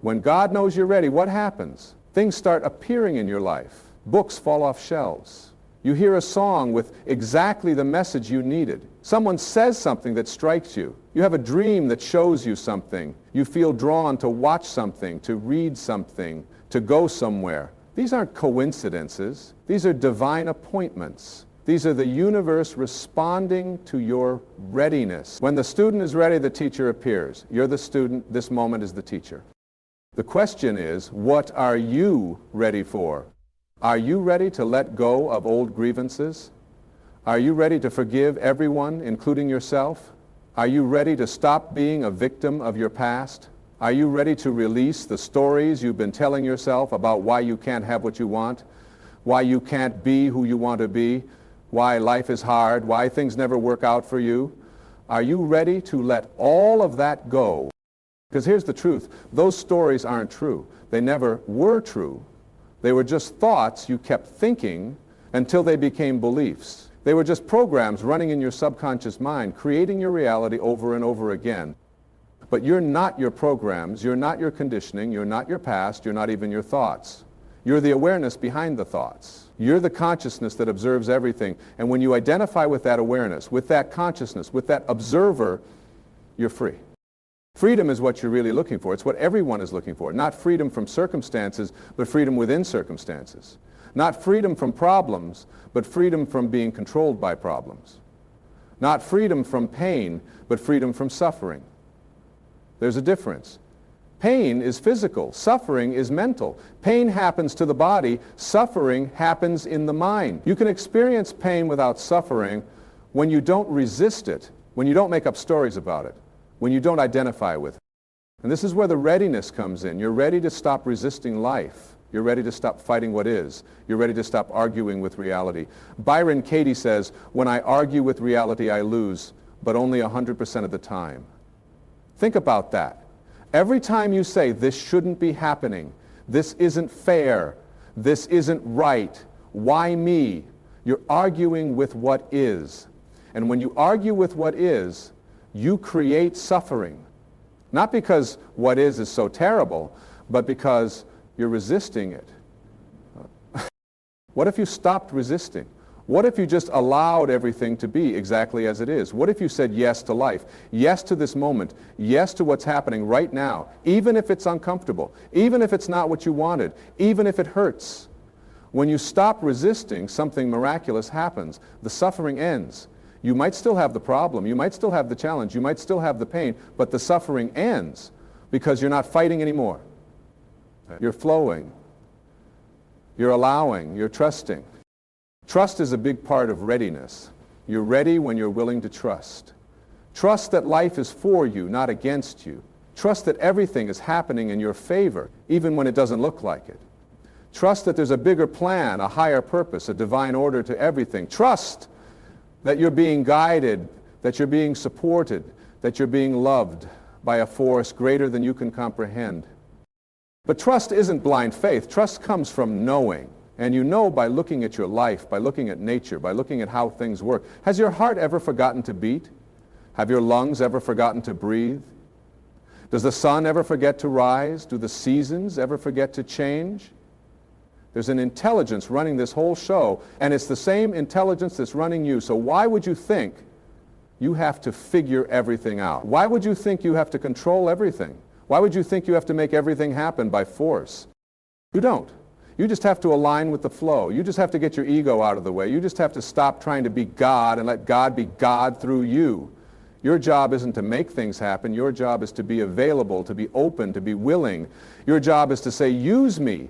When God knows you're ready, what happens? Things start appearing in your life. Books fall off shelves. You hear a song with exactly the message you needed. Someone says something that strikes you. You have a dream that shows you something. You feel drawn to watch something, to read something, to go somewhere. These aren't coincidences. These are divine appointments. These are the universe responding to your readiness. When the student is ready, the teacher appears. You're the student. This moment is the teacher. The question is, what are you ready for? Are you ready to let go of old grievances? Are you ready to forgive everyone, including yourself? Are you ready to stop being a victim of your past? Are you ready to release the stories you've been telling yourself about why you can't have what you want, why you can't be who you want to be, why life is hard, why things never work out for you? Are you ready to let all of that go? Because here's the truth. Those stories aren't true. They never were true. They were just thoughts you kept thinking until they became beliefs. They were just programs running in your subconscious mind, creating your reality over and over again. But you're not your programs, you're not your conditioning, you're not your past, you're not even your thoughts. You're the awareness behind the thoughts. You're the consciousness that observes everything. And when you identify with that awareness, with that consciousness, with that observer, you're free. Freedom is what you're really looking for. It's what everyone is looking for. Not freedom from circumstances, but freedom within circumstances. Not freedom from problems, but freedom from being controlled by problems. Not freedom from pain, but freedom from suffering. There's a difference. Pain is physical. Suffering is mental. Pain happens to the body. Suffering happens in the mind. You can experience pain without suffering when you don't resist it, when you don't make up stories about it. when you don't identify with it. And this is where the readiness comes in. You're ready to stop resisting life. You're ready to stop fighting what is. You're ready to stop arguing with reality. Byron Katie says, "When I argue with reality, I lose, but only 100% of the time." Think about that. Every time you say, "This shouldn't be happening," "This isn't fair," "This isn't right," "Why me?" you're arguing with what is. And when you argue with what is, you create suffering. Not because what is so terrible, but because you're resisting it. What if you stopped resisting? What if you just allowed everything to be exactly as it is? What if you said yes to life, yes to this moment, yes to what's happening right now, even if it's uncomfortable, even if it's not what you wanted, even if it hurts? When you stop resisting, something miraculous happens. The suffering ends. You might still have the problem, you might still have the challenge, you might still have the pain, but the suffering ends because you're not fighting anymore. You're flowing. You're allowing. You're trusting. Trust is a big part of readiness. You're ready when you're willing to trust. Trust that life is for you, not against you. Trust that everything is happening in your favor, even when it doesn't look like it. Trust that there's a bigger plan, a higher purpose, a divine order to everything. Trust that you're being guided, that you're being supported, that you're being loved by a force greater than you can comprehend. But trust isn't blind faith. Trust comes from knowing. And you know by looking at your life, by looking at nature, by looking at how things work. Has your heart ever forgotten to beat? Have your lungs ever forgotten to breathe? Does the sun ever forget to rise? Do the seasons ever forget to change? There's an intelligence running this whole show, and it's the same intelligence that's running you. So why would you think you have to figure everything out? Why would you think you have to control everything? Why would you think you have to make everything happen by force? You don't. You just have to align with the flow. You just have to get your ego out of the way. You just have to stop trying to be God and let God be God through you. Your job isn't to make things happen. Your job is to be available, to be open, to be willing. Your job is to say, use me.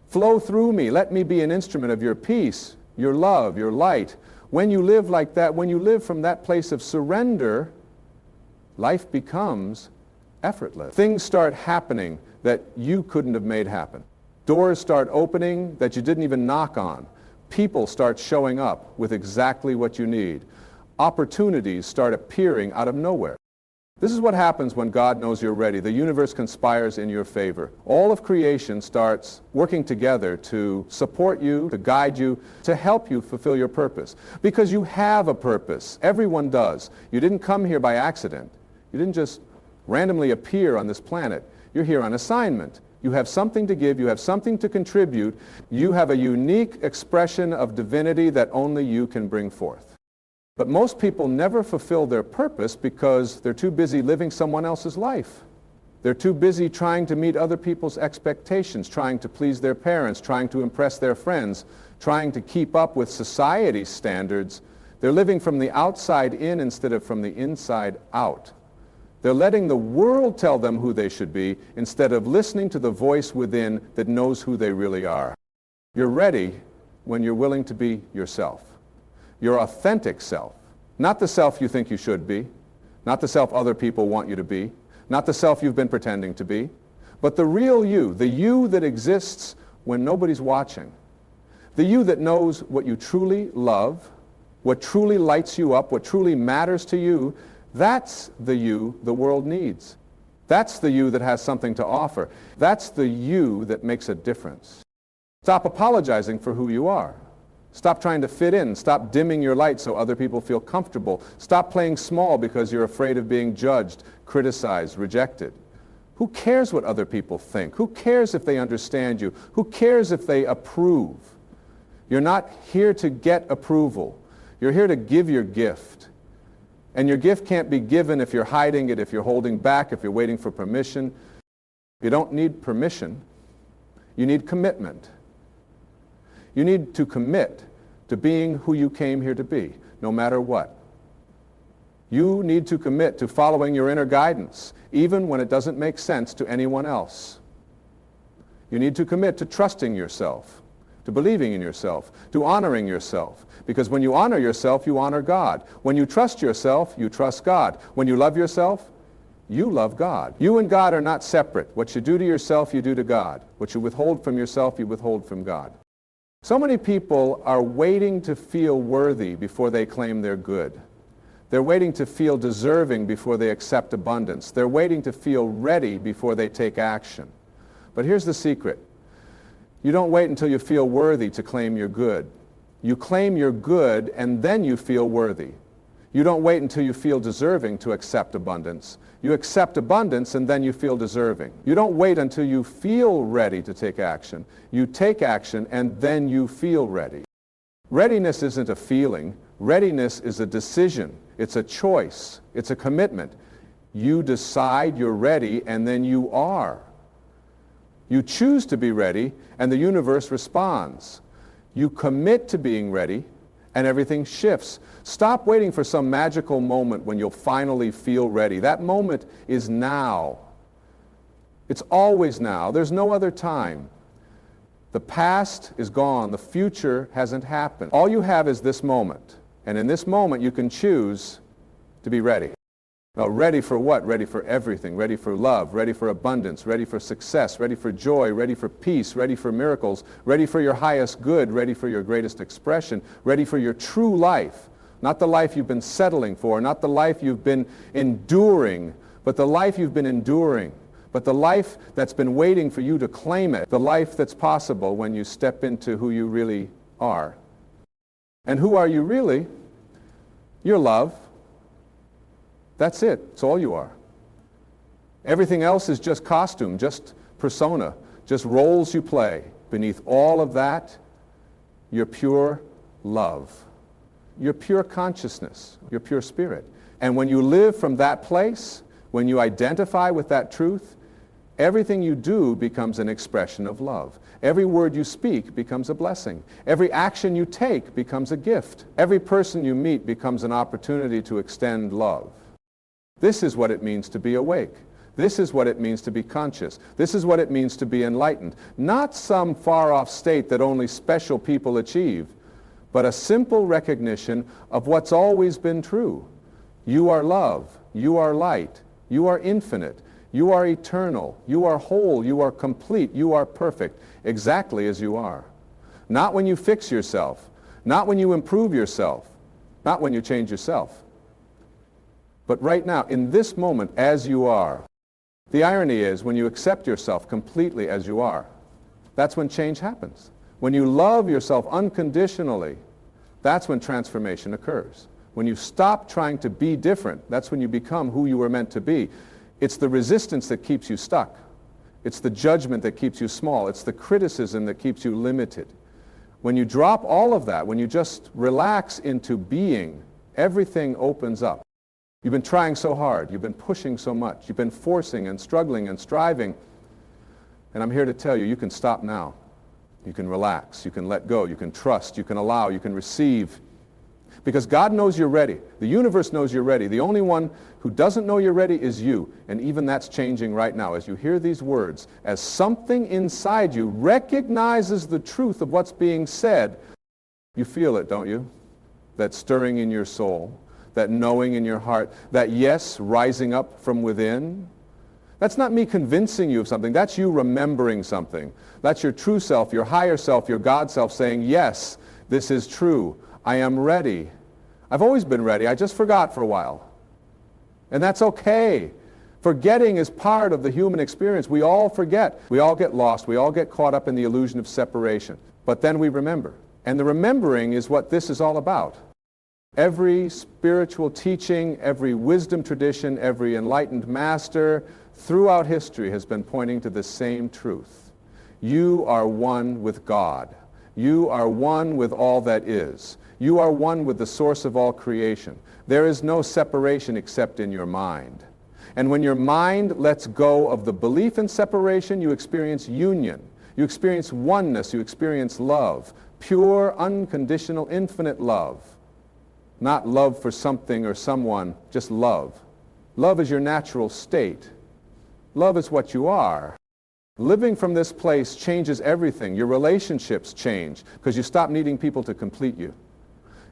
Flow through me. Let me be an instrument of your peace, your love, your light. When you live like that, when you live from that place of surrender, life becomes effortless. Things start happening that you couldn't have made happen. Doors start opening that you didn't even knock on. People start showing up with exactly what you need. Opportunities start appearing out of nowhere. This is what happens when God knows you're ready. The universe conspires in your favor. All of creation starts working together to support you, to guide you, to help you fulfill your purpose. Because you have a purpose. Everyone does. You didn't come here by accident. You didn't just randomly appear on this planet. You're here on assignment. You have something to give. You have something to contribute. You have a unique expression of divinity that only you can bring forth. But most people never fulfill their purpose because they're too busy living someone else's life. They're too busy trying to meet other people's expectations, trying to please their parents, trying to impress their friends, trying to keep up with society's standards. They're living from the outside in instead of from the inside out. They're letting the world tell them who they should be instead of listening to the voice within that knows who they really are. You're ready when you're willing to be yourself. Your authentic self. Not the self you think you should be, not the self other people want you to be, not the self you've been pretending to be, but the real you, the you that exists when nobody's watching. The you that knows what you truly love, what truly lights you up, what truly matters to you. That's the you the world needs. That's the you that has something to offer. That's the you that makes a difference. Stop apologizing for who you are. Stop trying to fit in. Stop dimming your light so other people feel comfortable. Stop playing small because you're afraid of being judged, criticized, rejected. Who cares what other people think? Who cares if they understand you? Who cares if they approve? You're not here to get approval. You're here to give your gift. And your gift can't be given if you're hiding it, if you're holding back, if you're waiting for permission. You don't need permission. You need commitment. You need to commit to being who you came here to be, no matter what. You need to commit to following your inner guidance, even when it doesn't make sense to anyone else. You need to commit to trusting yourself, to believing in yourself, to honoring yourself. Because when you honor yourself, you honor God. When you trust yourself, you trust God. When you love yourself, You love God. You and God are not separate. What you do to yourself, you do to God. What you withhold from yourself, you withhold from God. So many people are waiting to feel worthy before they claim they're good. They're waiting to feel deserving before they accept abundance. They're waiting to feel ready before they take action. But here's the secret. You don't wait until you feel worthy to claim you're good. You claim you're good and then you feel worthy. You don't wait until you feel deserving to accept abundance. You accept abundance and then you feel deserving. You don't wait until you feel ready to take action. You take action and then you feel ready. Readiness isn't a feeling. Readiness is a decision. It's a choice. It's a commitment. You decide you're ready and then you are. You choose to be ready and the universe responds. You commit to being ready and everything shifts. Stop waiting for some magical moment when you'll finally feel ready. That moment is now. It's always now. There's no other time. The past is gone. The future hasn't happened. All you have is this moment. And in this moment you can choose to be ready. Now, ready for what? Ready for everything. Ready for love, ready for abundance, ready for success, ready for joy, ready for peace, ready for miracles, ready for your highest good, ready for your greatest expression, ready for your true life. Not the life you've been settling for, not the life you've been enduring, but the life you've been enduring. But the life that's been waiting for you to claim it. The life that's possible when you step into who you really are. And who are you really? You're love. That's it. It's all you are. Everything else is just costume, just persona, just roles you play. Beneath all of that, you're pure love. You're pure consciousness. You're pure spirit. And when you live from that place, when you identify with that truth, everything you do becomes an expression of love. Every word you speak becomes a blessing. Every action you take becomes a gift. Every person you meet becomes an opportunity to extend love. This is what it means to be awake. This is what it means to be conscious. This is what it means to be enlightened. Not some far-off state that only special people achieve, but a simple recognition of what's always been true. You are love. You are light. You are infinite. You are eternal. You are whole. You are complete. You are perfect, exactly as you are. Not when you fix yourself. Not when you improve yourself. Not when you change yourself. But right now, in this moment, as you are. The irony is, when you accept yourself completely as you are, that's when change happens. When you love yourself unconditionally, that's when transformation occurs. When you stop trying to be different, that's when you become who you were meant to be. It's the resistance that keeps you stuck. It's the judgment that keeps you small. It's the criticism that keeps you limited. When you drop all of that, when you just relax into being, everything opens up. You've been trying so hard. You've been pushing so much. You've been forcing and struggling and striving. And I'm here to tell you, you can stop now. You can relax. You can let go. You can trust. You can allow. You can receive. Because God knows you're ready. The universe knows you're ready. The only one who doesn't know you're ready is you. And even that's changing right now. As you hear these words, as something inside you recognizes the truth of what's being said, you feel it, don't you? That stirring in your soul. That knowing in your heart, that yes rising up from within. That's not me convincing you of something. That's you remembering something. That's your true self, your higher self, your God self saying, yes, this is true. I am ready. I've always been ready. I just forgot for a while. And that's okay. Forgetting is part of the human experience. We all forget. We all get lost. We all get caught up in the illusion of separation. But then we remember. And the remembering is what this is all about. Every spiritual teaching, every wisdom tradition, every enlightened master throughout history has been pointing to the same truth. You are one with God. You are one with all that is. You are one with the source of all creation. There is no separation except in your mind. And when your mind lets go of the belief in separation, you experience union. You experience oneness. You experience love. Pure, unconditional, infinite love. Not love for something or someone, just love. Love is your natural state. Love is what you are. Living from this place changes everything. Your relationships change because you stop needing people to complete you.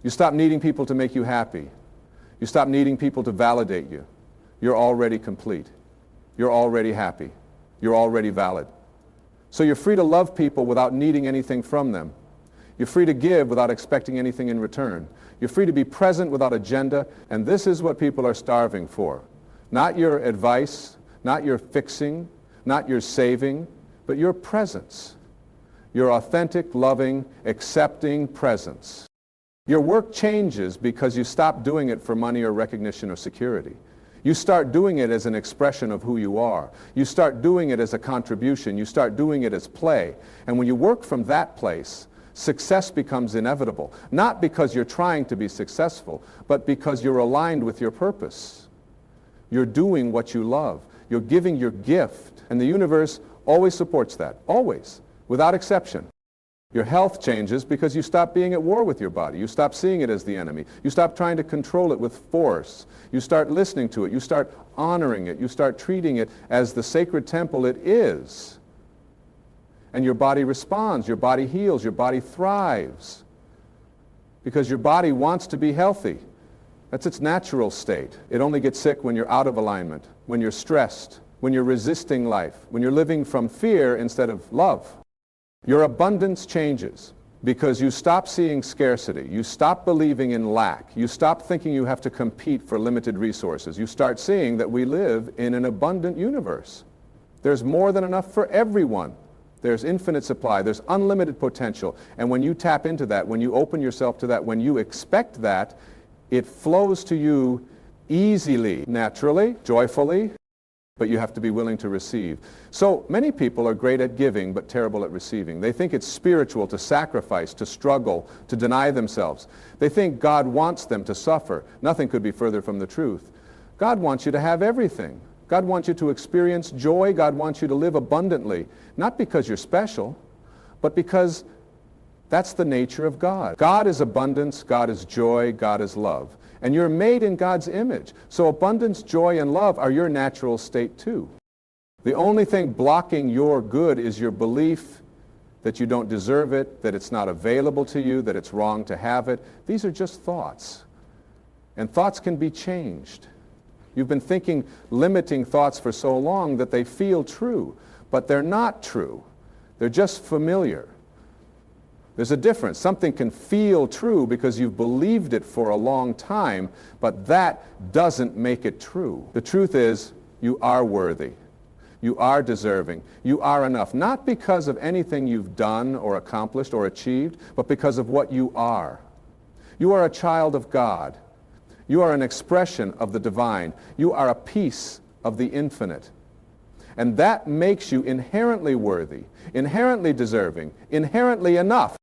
You stop needing people to make you happy. You stop needing people to validate you. you're already complete. You're already happy. You're already valid. So you're free to love people without needing anything from them. You're free to give without expecting anything in return. You're free to be present without agenda, and this is what people are starving for. Not your advice, not your fixing, not your saving, but your presence. Your authentic, loving, accepting presence. Your work changes because you stop doing it for money or recognition or security. You start doing it as an expression of who you are. You start doing it as a contribution. You start doing it as play. And when you work from that place, success becomes inevitable. Not because you're trying to be successful, but because you're aligned with your purpose. You're doing what you love. You're giving your gift. And the universe always supports that. Always. Without exception. Your health changes because you stop being at war with your body. You stop seeing it as the enemy. You stop trying to control it with force. You start listening to it. You start honoring it. You start treating it as the sacred temple it is. And your body responds. Your body heals. Your body thrives. Because your body wants to be healthy. That's its natural state. It only gets sick when you're out of alignment, when you're stressed, when you're resisting life, when you're living from fear instead of love. Your abundance changes because you stop seeing scarcity. You stop believing in lack. You stop thinking you have to compete for limited resources. You start seeing that we live in an abundant universe. There's more than enough for everyone. There's infinite supply. There's unlimited potential. And when you tap into that, when you open yourself to that, when you expect that, it flows to you easily, naturally, joyfully, but you have to be willing to receive. So many people are great at giving but terrible at receiving. They think it's spiritual to sacrifice, to struggle, to deny themselves. They think God wants them to suffer. Nothing could be further from the truth. God wants you to have everything. God wants you to experience joy. God wants you to live abundantly. Not because you're special, but because that's the nature of God. God is abundance, God is joy, God is love. And you're made in God's image. So abundance, joy, and love are your natural state too. The only thing blocking your good is your belief that you don't deserve it, that it's not available to you, that it's wrong to have it. These are just thoughts. And thoughts can be changed. You've been thinking limiting thoughts for so long that they feel true, but they're not true. They're just familiar. There's a difference. Something can feel true because you've believed it for a long time, but that doesn't make it true. The truth is, you are worthy. You are deserving. You are enough. Not because of anything you've done or accomplished or achieved, but because of what you are. You are a child of God. You are an expression of the divine. You are a piece of the infinite. And that makes you inherently worthy, inherently deserving, inherently enough.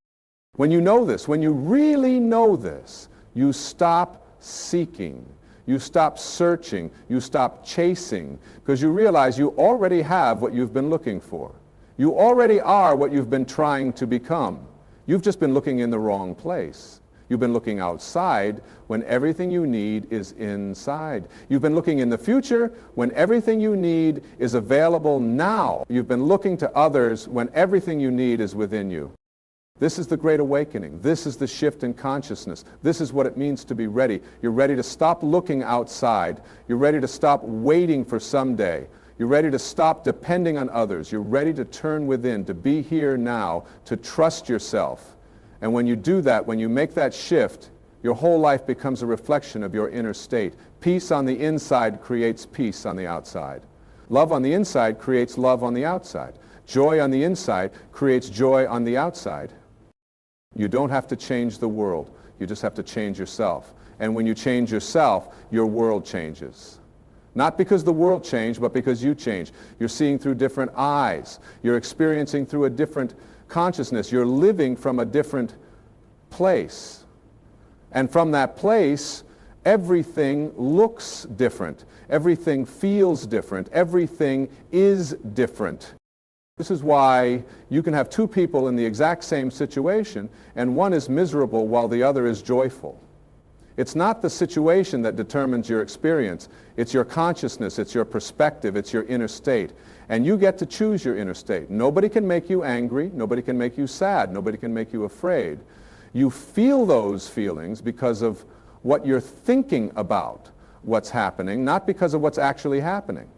When you know this, when you really know this, you stop seeking, you stop searching, you stop chasing, because you realize you already have what you've been looking for. You already are what you've been trying to become. You've just been looking in the wrong place. You've been looking outside when everything you need is inside. You've been looking in the future when everything you need is available now. You've been looking to others when everything you need is within you. This is the Great Awakening. This is the shift in consciousness. This is what it means to be ready. You're ready to stop looking outside. You're ready to stop waiting for someday. You're ready to stop depending on others. You're ready to turn within, to be here now, to trust yourself. And when you do that, when you make that shift, your whole life becomes a reflection of your inner state. Peace on the inside creates peace on the outside. Love on the inside creates love on the outside. Joy on the inside creates joy on the outside. You don't have to change the world. You just have to change yourself. And when you change yourself, your world changes. Not because the world changed, but because you changed. You're seeing through different eyes. You're experiencing through a different consciousness. You're living from a different place. And from that place, everything looks different. Everything feels different. Everything is different. This is why you can have two people in the exact same situation, and one is miserable while the other is joyful. It's not the situation that determines your experience. It's your consciousness, it's your perspective, it's your inner state. And you get to choose your inner state. Nobody can make you angry, nobody can make you sad, nobody can make you afraid. You feel those feelings because of what you're thinking about, what's happening, not because of what's actually happening.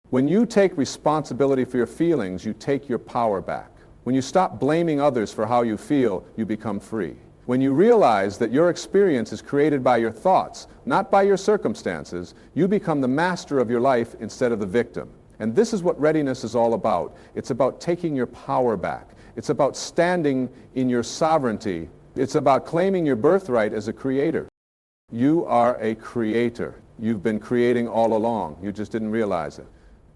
When you take responsibility for your feelings, you take your power back. When you stop blaming others for how you feel, you become free. When you realize that your experience is created by your thoughts, not by your circumstances, you become the master of your life instead of the victim. And this is what readiness is all about. It's about taking your power back. It's about standing in your sovereignty. It's about claiming your birthright as a creator. You are a creator. You've been creating all along. You just didn't realize it.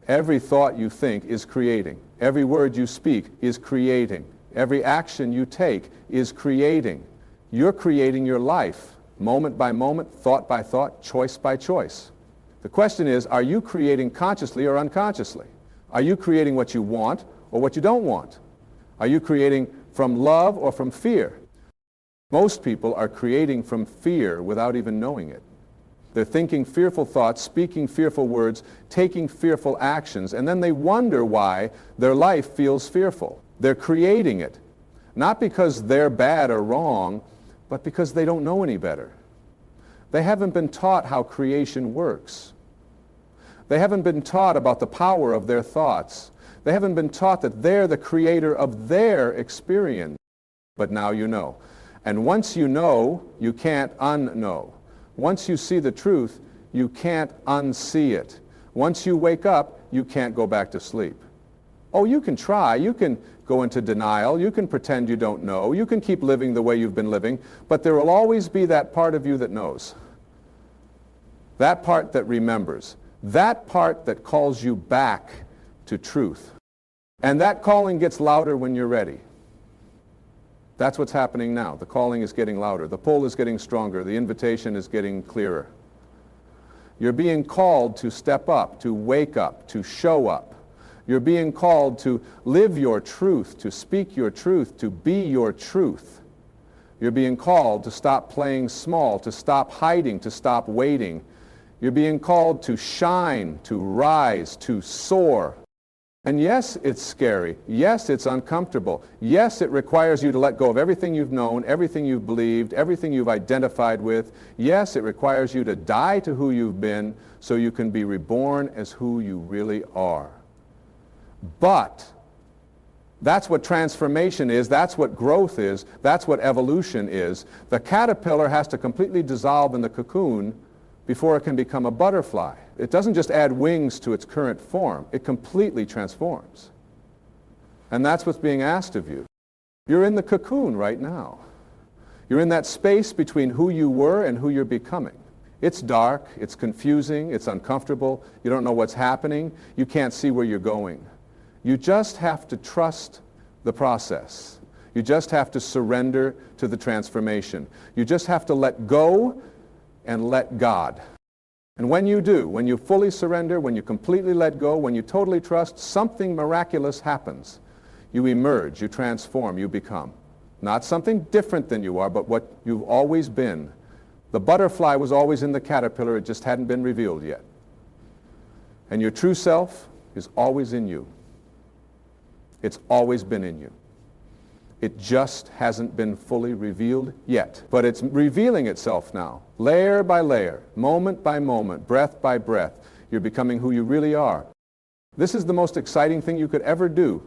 Every thought you think is creating. Every word you speak is creating. Every action you take is creating. You're creating your life, moment by moment, thought by thought, choice by choice. The question is, are you creating consciously or unconsciously? Are you creating what you want or what you don't want? Are you creating from love or from fear? Most people are creating from fear without even knowing it. They're thinking fearful thoughts, speaking fearful words, taking fearful actions, and then they wonder why their life feels fearful. They're creating it, not because they're bad or wrong, but because they don't know any better. They haven't been taught how creation works. They haven't been taught about the power of their thoughts. They haven't been taught that they're the creator of their experience. But now you know. And once you know, you can't unknow. Once you see the truth, you can't unsee it. Once you wake up, you can't go back to sleep. Oh, you can try. You can go into denial. You can pretend you don't know. You can keep living the way you've been living. But there will always be that part of you that knows. That part that remembers. That part that calls you back to truth. And that calling gets louder when you're ready. That's what's happening now. The calling is getting louder. The pull is getting stronger. The invitation is getting clearer. You're being called to step up, to wake up, to show up. You're being called to live your truth, to speak your truth, to be your truth. You're being called to stop playing small, to stop hiding, to stop waiting. You're being called to shine, to rise, to soar. And yes, it's scary. Yes, it's uncomfortable. Yes, it requires you to let go of everything you've known, everything you've believed, everything you've identified with. Yes, it requires you to die to who you've been so you can be reborn as who you really are. But that's what transformation is. That's what growth is. That's what evolution is. The caterpillar has to completely dissolve in the cocoon before it can become a butterfly. It doesn't just add wings to its current form. It completely transforms. And that's what's being asked of you. You're in the cocoon right now. You're in that space between who you were and who you're becoming. It's dark, it's confusing, it's uncomfortable, you don't know what's happening, you can't see where you're going. You just have to trust the process. You just have to surrender to the transformation. You just have to let go and let God. And when you do, when you fully surrender, when you completely let go, when you totally trust, something miraculous happens. You emerge, you transform, you become. Not something different than you are, but what you've always been. The butterfly was always in the caterpillar, it just hadn't been revealed yet. And your true self is always in you. It's always been in you. It just hasn't been fully revealed yet. But it's revealing itself now, layer by layer, moment by moment, breath by breath. You're becoming who you really are. This is the most exciting thing you could ever do.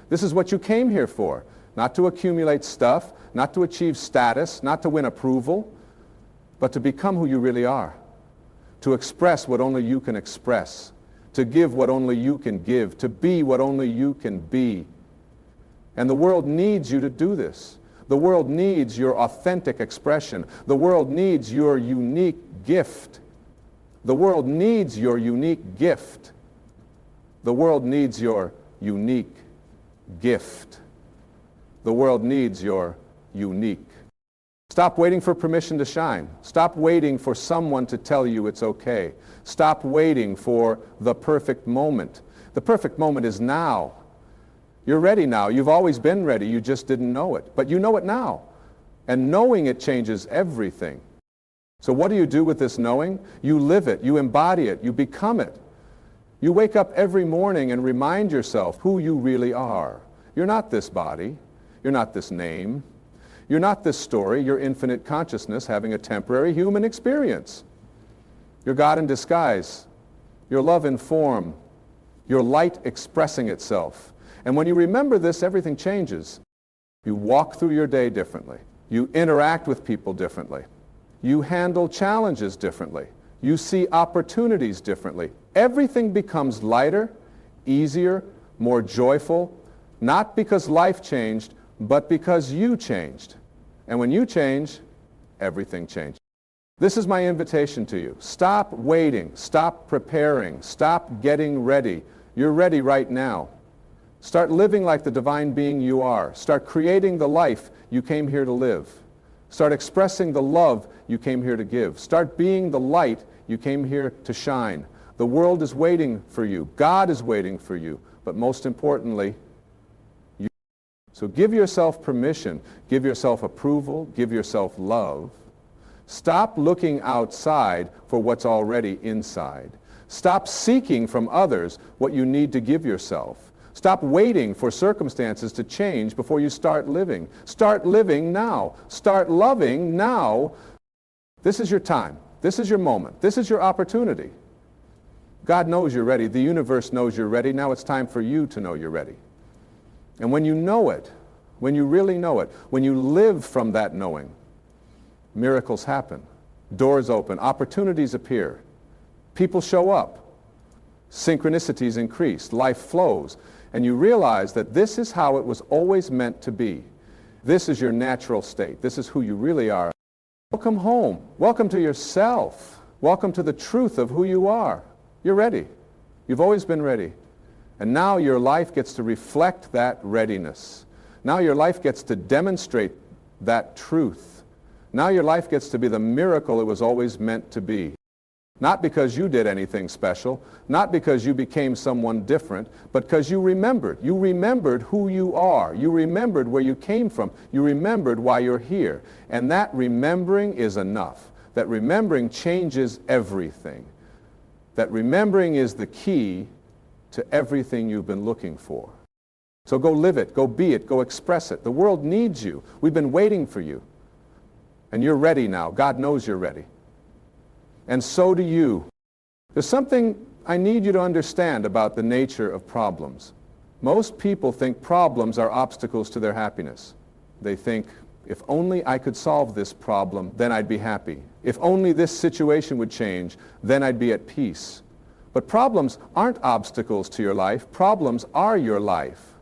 This is what you came here for. Not to accumulate stuff, not to achieve status, not to win approval, but to become who you really are. To express what only you can express. To give what only you can give. To be what only you can be. And the world needs you to do this. The world needs your authentic expression. The world needs your unique gift. The world needs your unique gift. The world needs your unique gift. The world needs your unique. Stop waiting for permission to shine. Stop waiting for someone to tell you it's okay. Stop waiting for the perfect moment. The perfect moment is now. You're ready now. You've always been ready. You just didn't know it. But you know it now. And knowing it changes everything. So what do you do with this knowing? You live it. You embody it. You become it. You wake up every morning and remind yourself who you really are. You're not this body. You're not this name. You're not this story. You're infinite consciousness having a temporary human experience. Your God in disguise, your love in form, your light expressing itself. And when you remember this, everything changes. You walk through your day differently. You interact with people differently. You handle challenges differently. You see opportunities differently. Everything becomes lighter, easier, more joyful, not because life changed, but because you changed. And when you change, everything changes. This is my invitation to you. Stop waiting. Stop preparing. Stop getting ready. You're ready right now. Start living like the divine being you are. Start creating the life you came here to live. Start expressing the love you came here to give. Start being the light you came here to shine. The world is waiting for you. God is waiting for you. But most importantly, you. So give yourself permission. Give yourself approval. Give yourself love. Stop looking outside for what's already inside. Stop seeking from others what you need to give yourself. Stop waiting for circumstances to change before you start living. Start living now. Start loving now. This is your time. This is your moment. This is your opportunity. God knows you're ready. The universe knows you're ready. Now it's time for you to know you're ready. And when you know it, when you really know it, when you live from that knowing, miracles happen. Doors open. Opportunities appear. People show up. Synchronicities increase. Life flows. And you realize that this is how it was always meant to be. This is your natural state. This is who you really are. Welcome home. Welcome to yourself. Welcome to the truth of who you are. You're ready. You've always been ready. And now your life gets to reflect that readiness. Now your life gets to demonstrate that truth. Now your life gets to be the miracle it was always meant to be. Not because you did anything special, not because you became someone different, but because you remembered. You remembered who you are. You remembered where you came from. You remembered why you're here. And that remembering is enough. That remembering changes everything. That remembering is the key to everything you've been looking for. So go live it, go be it, go express it. The world needs you. We've been waiting for you. And you're ready now. God knows you're ready. And so do you. There's something I need you to understand about the nature of problems. Most people think problems are obstacles to their happiness. They think, if only I could solve this problem, then I'd be happy. If only this situation would change, then I'd be at peace. But problems aren't obstacles to your life. Problems are your life.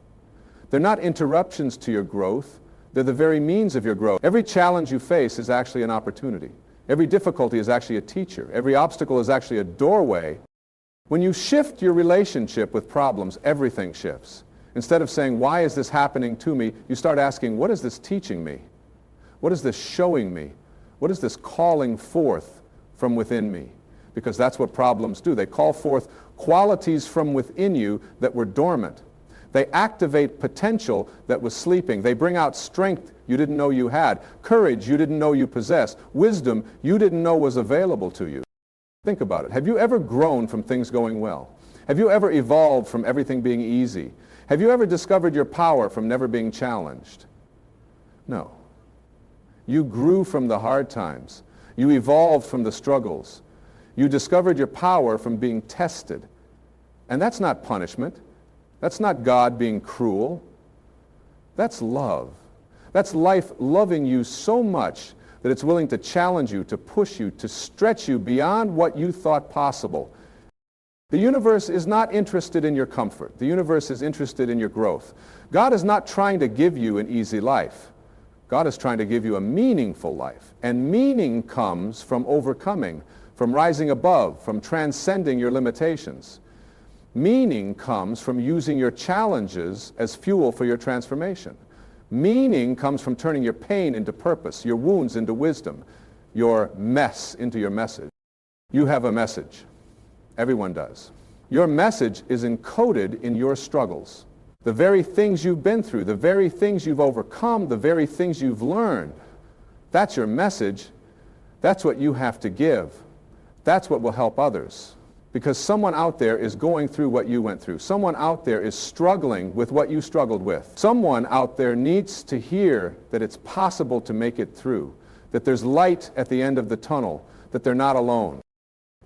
They're not interruptions to your growth. They're the very means of your growth. Every challenge you face is actually an opportunity. Every difficulty is actually a teacher. Every obstacle is actually a doorway. When you shift your relationship with problems, everything shifts. Instead of saying, why is this happening to me? You start asking, what is this teaching me? What is this showing me? What is this calling forth from within me? Because that's what problems do. They call forth qualities from within you that were dormant. They activate potential that was sleeping. They bring out strength you didn't know you had, courage you didn't know you possessed, wisdom you didn't know was available to you. Think about it. Have you ever grown from things going well? Have you ever evolved from everything being easy? Have you ever discovered your power from never being challenged? No. You grew from the hard times. You evolved from the struggles. You discovered your power from being tested. And that's not punishment. That's not God being cruel. That's love. That's life loving you so much that it's willing to challenge you, to push you, to stretch you beyond what you thought possible. The universe is not interested in your comfort. The universe is interested in your growth. God is not trying to give you an easy life. God is trying to give you a meaningful life. And meaning comes from overcoming, from rising above, from transcending your limitations. Meaning comes from using your challenges as fuel for your transformation. Meaning comes from turning your pain into purpose, your wounds into wisdom, your mess into your message. You have a message. Everyone does. Your message is encoded in your struggles. The very things you've been through, the very things you've overcome, the very things you've learned. That's your message. That's what you have to give. That's what will help others. Because someone out there is going through what you went through. Someone out there is struggling with what you struggled with. Someone out there needs to hear that it's possible to make it through, that there's light at the end of the tunnel, that they're not alone.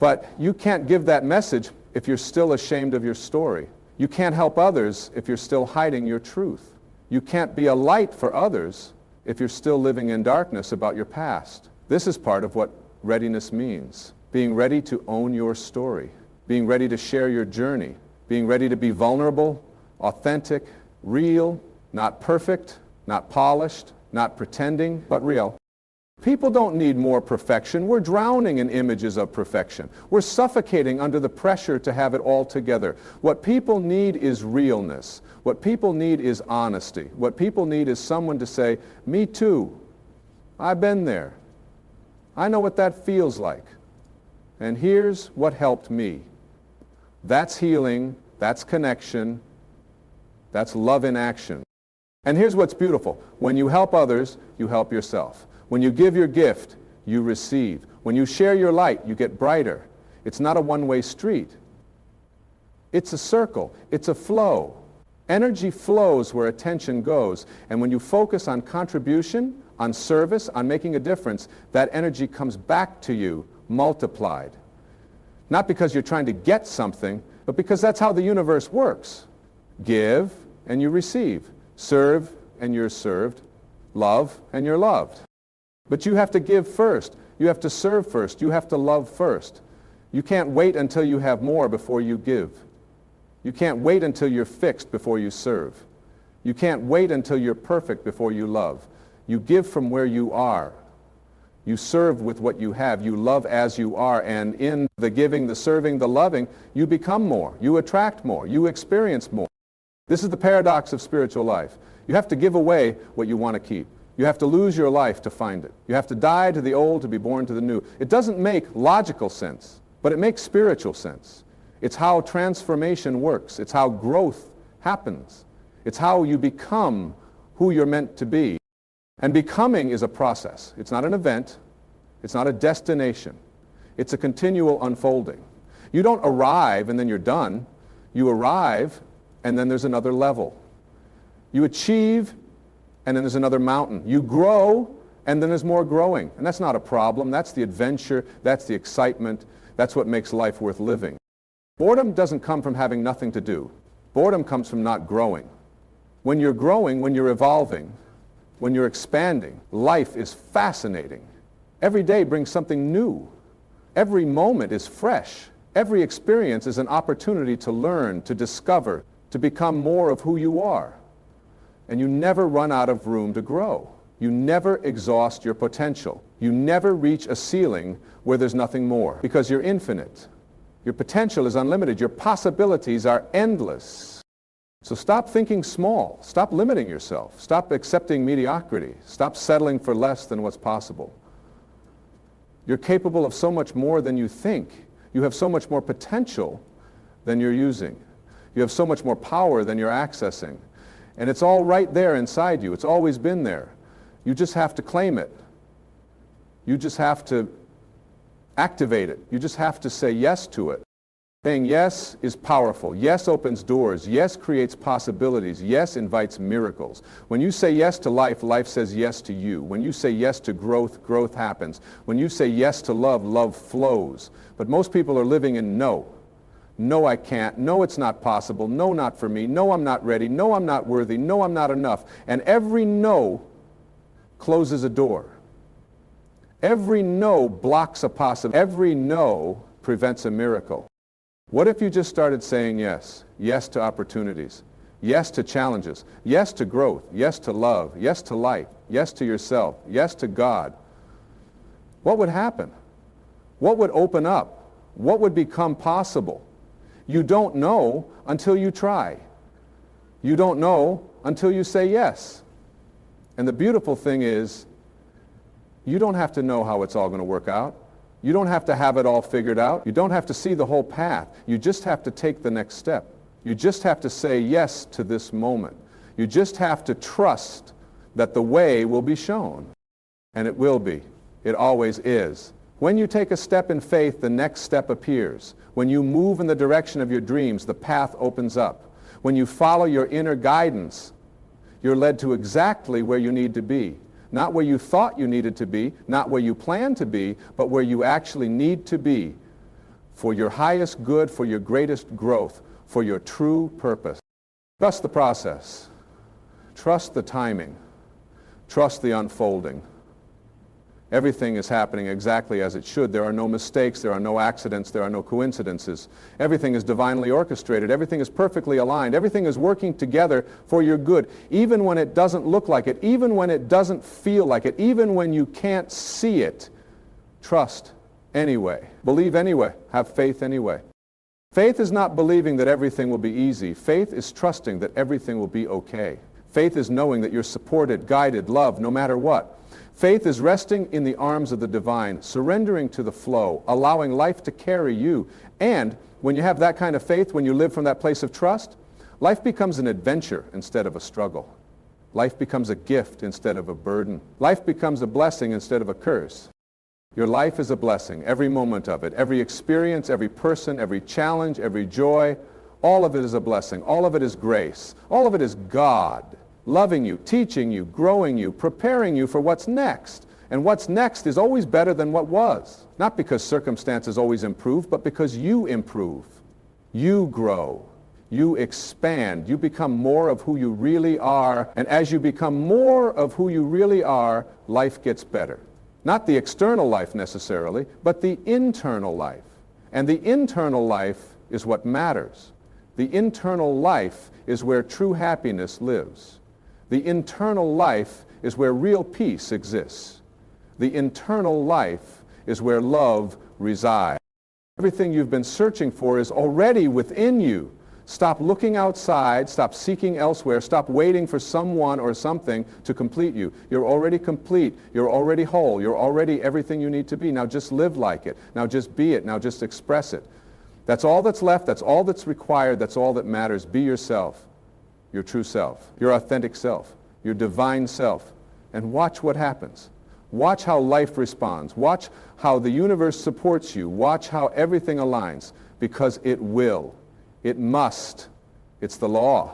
But you can't give that message if you're still ashamed of your story. You can't help others if you're still hiding your truth. You can't be a light for others if you're still living in darkness about your past. This is part of what readiness means. Being ready to own your story. Being ready to share your journey. Being ready to be vulnerable, authentic, real, not perfect, not polished, not pretending, but real. People don't need more perfection. We're drowning in images of perfection. We're suffocating under the pressure to have it all together. What people need is realness. What people need is honesty. What people need is someone to say, me too. I've been there. I know what that feels like. And here's what helped me. That's healing. That's connection. That's love in action. And here's what's beautiful. When you help others, you help yourself. When you give your gift, you receive. When you share your light, you get brighter. It's not a one-way street. It's a circle. It's a flow. Energy flows where attention goes. And when you focus on contribution, on service, on making a difference, that energy comes back to you multiplied. Not because you're trying to get something, but because that's how the universe works. Give and you receive. Serve and you're served. Love and you're loved. But you have to give first. You have to serve first. You have to love first. You can't wait until you have more before you give. You can't wait until you're fixed before you serve. You can't wait until you're perfect before you love. You give from where you are. You serve with what you have. You love as you are. And in the giving, the serving, the loving, you become more. You attract more. You experience more. This is the paradox of spiritual life. You have to give away what you want to keep. You have to lose your life to find it. You have to die to the old to be born to the new. It doesn't make logical sense, but it makes spiritual sense. It's how transformation works. It's how growth happens. It's how you become who you're meant to be. And becoming is a process. It's not an event. It's not a destination. It's a continual unfolding. You don't arrive and then you're done. You arrive and then there's another level. You achieve and then there's another mountain. You grow, and then there's more growing. And that's not a problem. That's the adventure. That's the excitement. That's what makes life worth living. Boredom doesn't come from having nothing to do. Boredom comes from not growing. When you're growing, when you're evolving, when you're expanding, life is fascinating. Every day brings something new. Every moment is fresh. Every experience is an opportunity to learn, to discover, to become more of who you are. And you never run out of room to grow. You never exhaust your potential. You never reach a ceiling where there's nothing more, because you're infinite. Your potential is unlimited. Your possibilities are endless. So stop thinking small. Stop limiting yourself. Stop accepting mediocrity. Stop settling for less than what's possible. You're capable of so much more than you think. You have so much more potential than you're using. You have so much more power than you're accessing. And it's all right there inside you. It's always been there. You just have to claim it. You just have to activate it. You just have to say yes to it. Saying yes is powerful. Yes opens doors. Yes creates possibilities. Yes invites miracles. When you say yes to life, life says yes to you. When you say yes to growth, growth happens. When you say yes to love, love flows. But most people are living in no. No, I can't. No, it's not possible. No, not for me. No, I'm not ready. No, I'm not worthy. No, I'm not enough. And every no closes a door. Every no blocks a possibility. Every no prevents a miracle. What if you just started saying yes? Yes to opportunities. Yes to challenges. Yes to growth. Yes to love. Yes to life. Yes to yourself. Yes to God. What would happen? What would open up? What would become possible? You don't know until you try. You don't know until you say yes. And the beautiful thing is, you don't have to know how it's all going to work out. You don't have to have it all figured out. You don't have to see the whole path. You just have to take the next step. You just have to say yes to this moment. You just have to trust that the way will be shown. And it will be. It always is. When you take a step in faith, the next step appears. When you move in the direction of your dreams, the path opens up. When you follow your inner guidance, you're led to exactly where you need to be. Not where you thought you needed to be, not where you planned to be, but where you actually need to be. for your highest good, for your greatest growth, for your true purpose. Trust the process. Trust the timing. Trust the unfolding. Everything is happening exactly as it should. There are no mistakes, there are no accidents, there are no coincidences. Everything is divinely orchestrated. Everything is perfectly aligned. Everything is working together for your good, even when it doesn't look like it, even when it doesn't feel like it, even when you can't see it. Trust anyway. Believe anyway. Have faith anyway. Faith is not believing that everything will be easy. Faith is trusting that everything will be okay. Faith is knowing that you're supported, guided, loved, no matter what. Faith is resting in the arms of the divine, surrendering to the flow, allowing life to carry you. And when you have that kind of faith, when you live from that place of trust, life becomes an adventure instead of a struggle. Life becomes a gift instead of a burden. Life becomes a blessing instead of a curse. Your life is a blessing, every moment of it, every experience, every person, every challenge, every joy, all of it is a blessing. All of it is grace. All of it is God loving you, teaching you, growing you, preparing you for what's next. And what's next is always better than what was. Not because circumstances always improve, but because you improve. You grow. You expand. You become more of who you really are. And as you become more of who you really are, life gets better. Not the external life necessarily, but the internal life. And the internal life is what matters. The internal life is where true happiness lives. The internal life is where real peace exists. The internal life is where love resides. Everything you've been searching for is already within you. Stop looking outside, stop seeking elsewhere, stop waiting for someone or something to complete you. You're already complete, you're already whole, you're already everything you need to be. Now just live like it. Now just be it. Now just express it. That's all that's left, that's all that's required, that's all that matters. Be yourself. Your true self, your authentic self, your divine self, and watch what happens. Watch how life responds. Watch how the universe supports you. Watch how everything aligns, because it will. It must. It's the law.